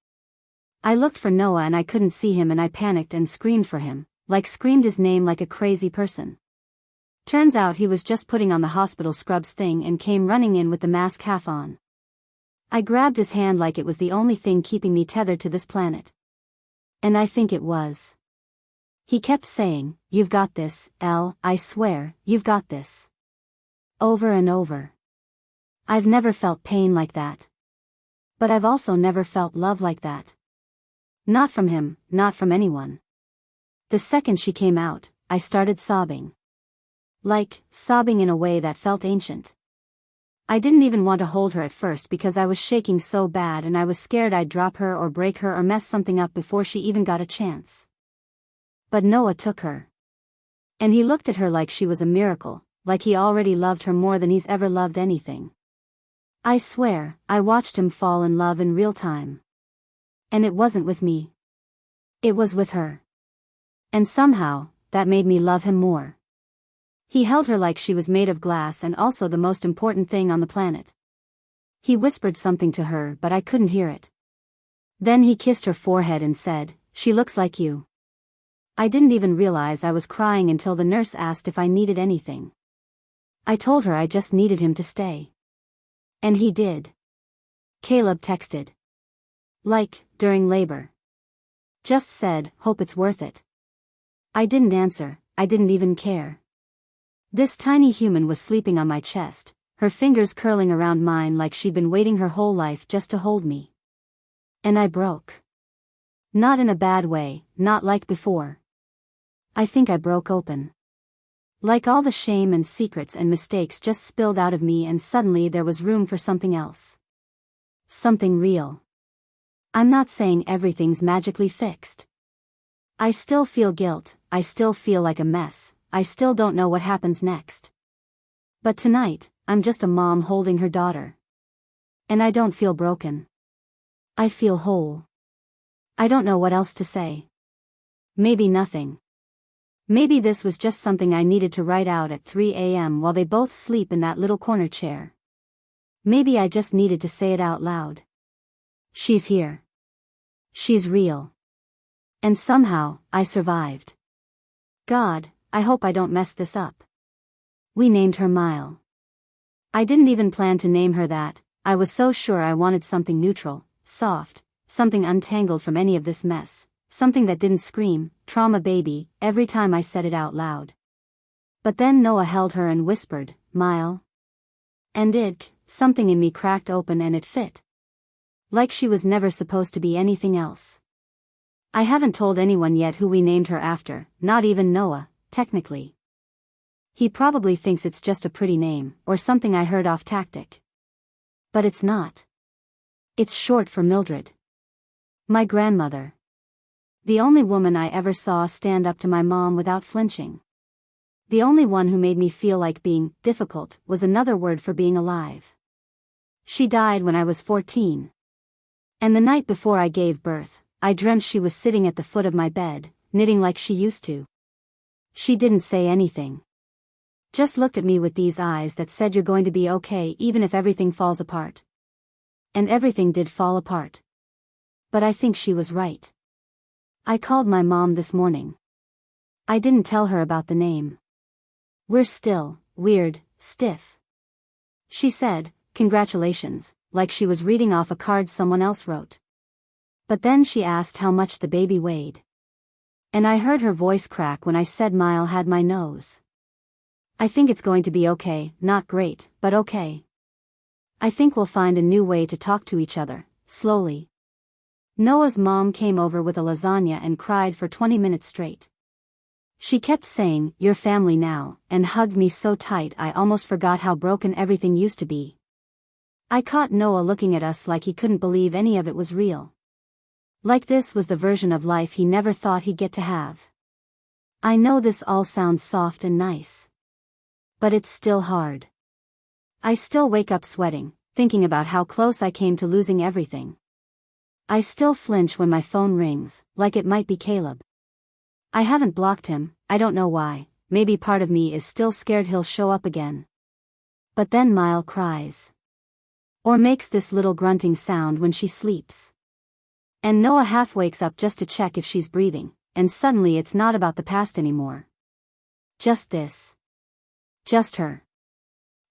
I looked for Noah and I couldn't see him and I panicked and screamed for him, screamed his name like a crazy person. Turns out he was just putting on the hospital scrubs thing and came running in with the mask half on. I grabbed his hand like it was the only thing keeping me tethered to this planet. And I think it was. He kept saying, you've got this, Elle, I swear, you've got this. Over and over. I've never felt pain like that. But I've also never felt love like that. Not from him, not from anyone. The second she came out, I started sobbing. Sobbing in a way that felt ancient. I didn't even want to hold her at first because I was shaking so bad and I was scared I'd drop her or break her or mess something up before she even got a chance. But Noah took her. And he looked at her like she was a miracle, like he already loved her more than he's ever loved anything. I swear, I watched him fall in love in real time. And it wasn't with me. It was with her. And somehow, that made me love him more. He held her like she was made of glass and also the most important thing on the planet. He whispered something to her but I couldn't hear it. Then he kissed her forehead and said, she looks like you. I didn't even realize I was crying until the nurse asked if I needed anything. I told her I just needed him to stay. And he did. Caleb texted. During labor. Just said, hope it's worth it. I didn't answer, I didn't even care. This tiny human was sleeping on my chest, her fingers curling around mine like she'd been waiting her whole life just to hold me. And I broke. Not in a bad way, not like before. I think I broke open. All the shame and secrets and mistakes just spilled out of me and suddenly there was room for something else. Something real. I'm not saying everything's magically fixed. I still feel guilt, I still feel like a mess, I still don't know what happens next. But tonight, I'm just a mom holding her daughter. And I don't feel broken. I feel whole. I don't know what else to say. Maybe nothing. Maybe this was just something I needed to write out at 3 a.m. while they both sleep in that little corner chair. Maybe I just needed to say it out loud. She's here. She's real. And somehow, I survived. God, I hope I don't mess this up. We named her Mile. I didn't even plan to name her that, I was so sure I wanted something neutral, soft, something untangled from any of this mess, something that didn't scream, trauma baby, every time I said it out loud. But then Noah held her and whispered, Mile. And something in me cracked open and it fit. Like she was never supposed to be anything else. I haven't told anyone yet who we named her after, not even Noah, technically. He probably thinks it's just a pretty name, or something I heard off tactic. But it's not. It's short for Mildred. My grandmother. The only woman I ever saw stand up to my mom without flinching. The only one who made me feel like being difficult was another word for being alive. She died when I was 14. And the night before I gave birth, I dreamt she was sitting at the foot of my bed, knitting like she used to. She didn't say anything. Just looked at me with these eyes that said you're going to be okay even if everything falls apart. And everything did fall apart. But I think she was right. I called my mom this morning. I didn't tell her about the name. We're still, weird, stiff. She said, "Congratulations," like she was reading off a card someone else wrote. But then she asked how much the baby weighed. And I heard her voice crack when I said Mile had my nose. I think it's going to be okay, not great, but okay. I think we'll find a new way to talk to each other, slowly. Noah's mom came over with a lasagna and cried for 20 minutes straight. She kept saying, "You're family now," and hugged me so tight I almost forgot how broken everything used to be. I caught Noah looking at us like he couldn't believe any of it was real. Like this was the version of life he never thought he'd get to have. I know this all sounds soft and nice. But it's still hard. I still wake up sweating, thinking about how close I came to losing everything. I still flinch when my phone rings, like it might be Caleb. I haven't blocked him, I don't know why, maybe part of me is still scared he'll show up again. But then Mile cries. Or makes this little grunting sound when she sleeps. And Noah half wakes up just to check if she's breathing, and suddenly it's not about the past anymore. Just this. Just her.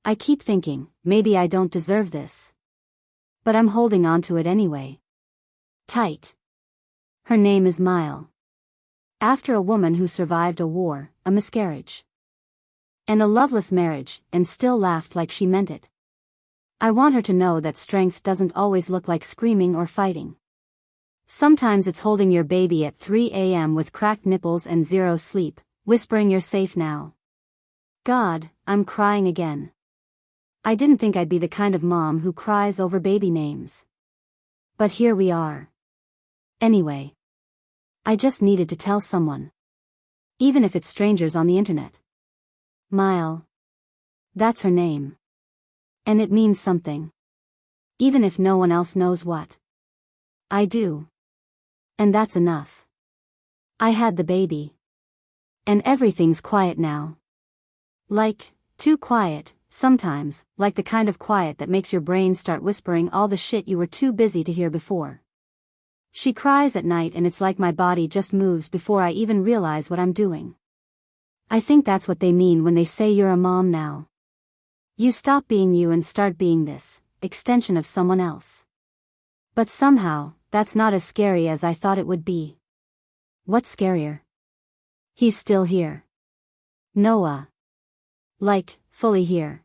I keep thinking, maybe I don't deserve this. But I'm holding on to it anyway. Tight. Her name is Mile. After a woman who survived a war, a miscarriage, and a loveless marriage, and still laughed like she meant it. I want her to know that strength doesn't always look like screaming or fighting. Sometimes it's holding your baby at 3 a.m. with cracked nipples and zero sleep, whispering you're safe now. God, I'm crying again. I didn't think I'd be the kind of mom who cries over baby names. But here we are. Anyway. I just needed to tell someone. Even if it's strangers on the internet. Mile. That's her name. And it means something. Even if no one else knows what. I do. And that's enough. I had the baby. And everything's quiet now. Like, too quiet, sometimes, like the kind of quiet that makes your brain start whispering all the shit you were too busy to hear before. She cries at night and it's like my body just moves before I even realize what I'm doing. I think that's what they mean when they say you're a mom now. You stop being you and start being this extension of someone else. But somehow, that's not as scary as I thought it would be. What's scarier? He's still here. Noah. Like, fully here.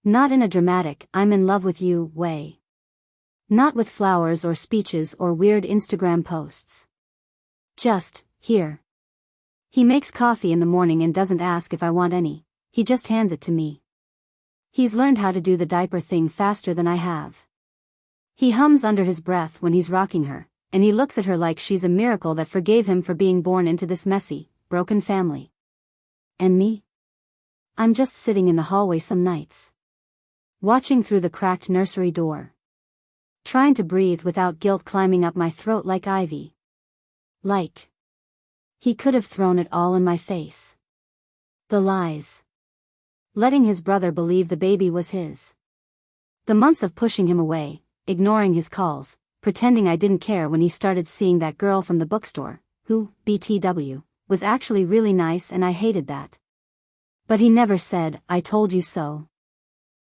Not in a dramatic, "I'm in love with you" way. Not with flowers or speeches or weird Instagram posts. Just, here. He makes coffee in the morning and doesn't ask if I want any, he just hands it to me. He's learned how to do the diaper thing faster than I have. He hums under his breath when he's rocking her, and he looks at her like she's a miracle that forgave him for being born into this messy, broken family. And me? I'm just sitting in the hallway some nights. Watching through the cracked nursery door. Trying to breathe without guilt climbing up my throat like ivy. Like. He could have thrown it all in my face. The lies. Letting his brother believe the baby was his. The months of pushing him away, ignoring his calls, pretending I didn't care when he started seeing that girl from the bookstore, who, BTW, was actually really nice and I hated that. But he never said, "I told you so."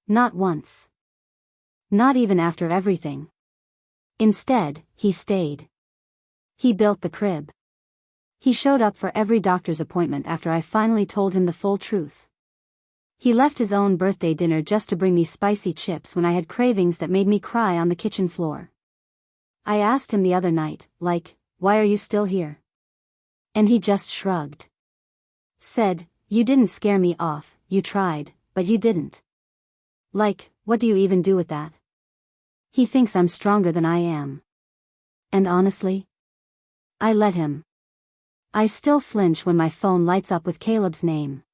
Not once. Not even after everything. Instead, he stayed. He built the crib. He showed up for every doctor's appointment after I finally told him the full truth. He left his own birthday dinner just to bring me spicy chips when I had cravings that made me cry on the kitchen floor. I asked him the other night, like, "Why are you still here?" And he just shrugged. Said, "You didn't scare me off, you tried, but you didn't." Like, what do you even do with that? He thinks I'm stronger than I am. And honestly, I let him. I still flinch when my phone lights up with Caleb's name.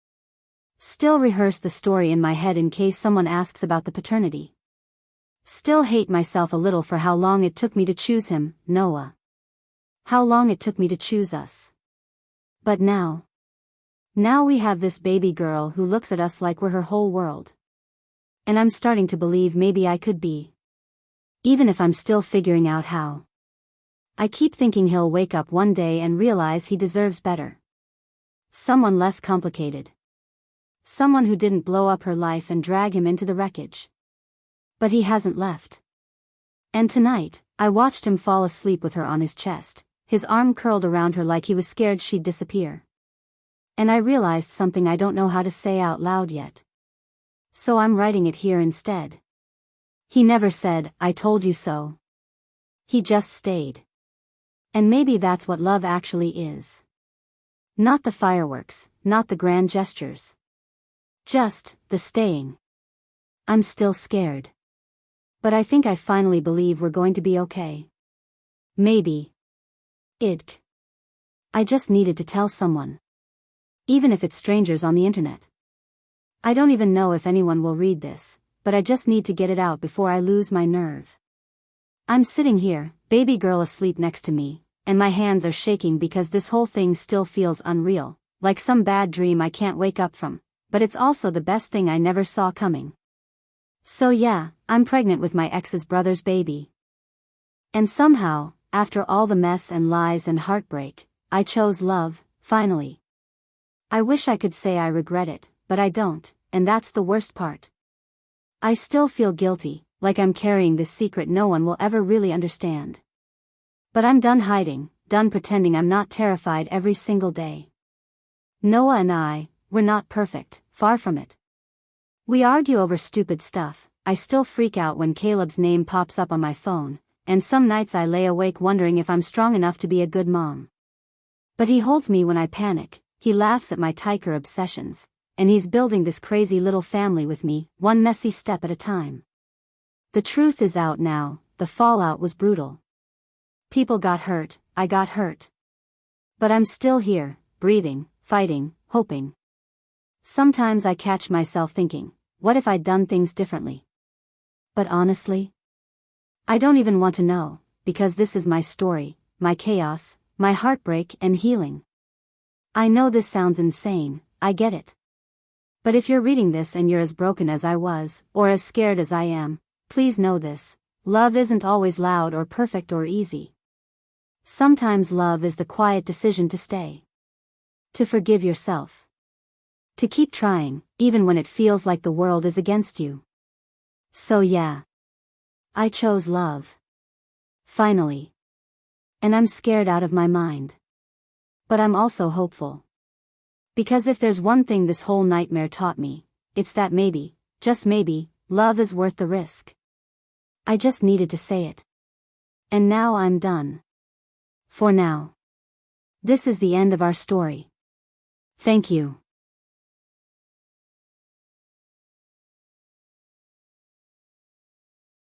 Still rehearse the story in my head in case someone asks about the paternity. Still hate myself a little for how long it took me to choose him, Noah. How long it took me to choose us. But now. Now we have this baby girl who looks at us like we're her whole world. And I'm starting to believe maybe I could be. Even if I'm still figuring out how. I keep thinking he'll wake up one day and realize he deserves better. Someone less complicated. Someone who didn't blow up her life and drag him into the wreckage. But he hasn't left. And tonight, I watched him fall asleep with her on his chest, his arm curled around her like he was scared she'd disappear. And I realized something I don't know how to say out loud yet. So I'm writing it here instead. He never said, "I told you so." He just stayed. And maybe that's what love actually is. Not the fireworks, not the grand gestures. Just the staying. I'm still scared. But I think I finally believe we're going to be okay. Maybe. I just needed to tell someone. Even if it's strangers on the internet. I don't even know if anyone will read this, but I just need to get it out before I lose my nerve. I'm sitting here, baby girl asleep next to me, and my hands are shaking because this whole thing still feels unreal, like some bad dream I can't wake up from, but it's also the best thing I never saw coming. So yeah, I'm pregnant with my ex's brother's baby. And somehow, after all the mess and lies and heartbreak, I chose love, finally. I wish I could say I regret it, but I don't, and that's the worst part. I still feel guilty, like I'm carrying this secret no one will ever really understand. But I'm done hiding, done pretending I'm not terrified every single day. Noah and we're not perfect, far from it. We argue over stupid stuff, I still freak out when Caleb's name pops up on my phone, and some nights I lay awake wondering if I'm strong enough to be a good mom. But he holds me when I panic, he laughs at my tiger obsessions, and he's building this crazy little family with me, one messy step at a time. The truth is out now, the fallout was brutal. People got hurt, I got hurt. But I'm still here, breathing, fighting, hoping. Sometimes I catch myself thinking, what if I'd done things differently? But honestly, I don't even want to know, because this is my story, my chaos, my heartbreak and healing. I know this sounds insane, I get it. But if you're reading this and you're as broken as I was, or as scared as I am, please know this, love isn't always loud or perfect or easy. Sometimes love is the quiet decision to stay. To forgive yourself. To keep trying, even when it feels like the world is against you. So yeah. I chose love. Finally. And I'm scared out of my mind. But I'm also hopeful. Because if there's one thing this whole nightmare taught me, it's that maybe, just maybe, love is worth the risk. I just needed to say it. And now I'm done. For now. This is the end of our story. Thank you.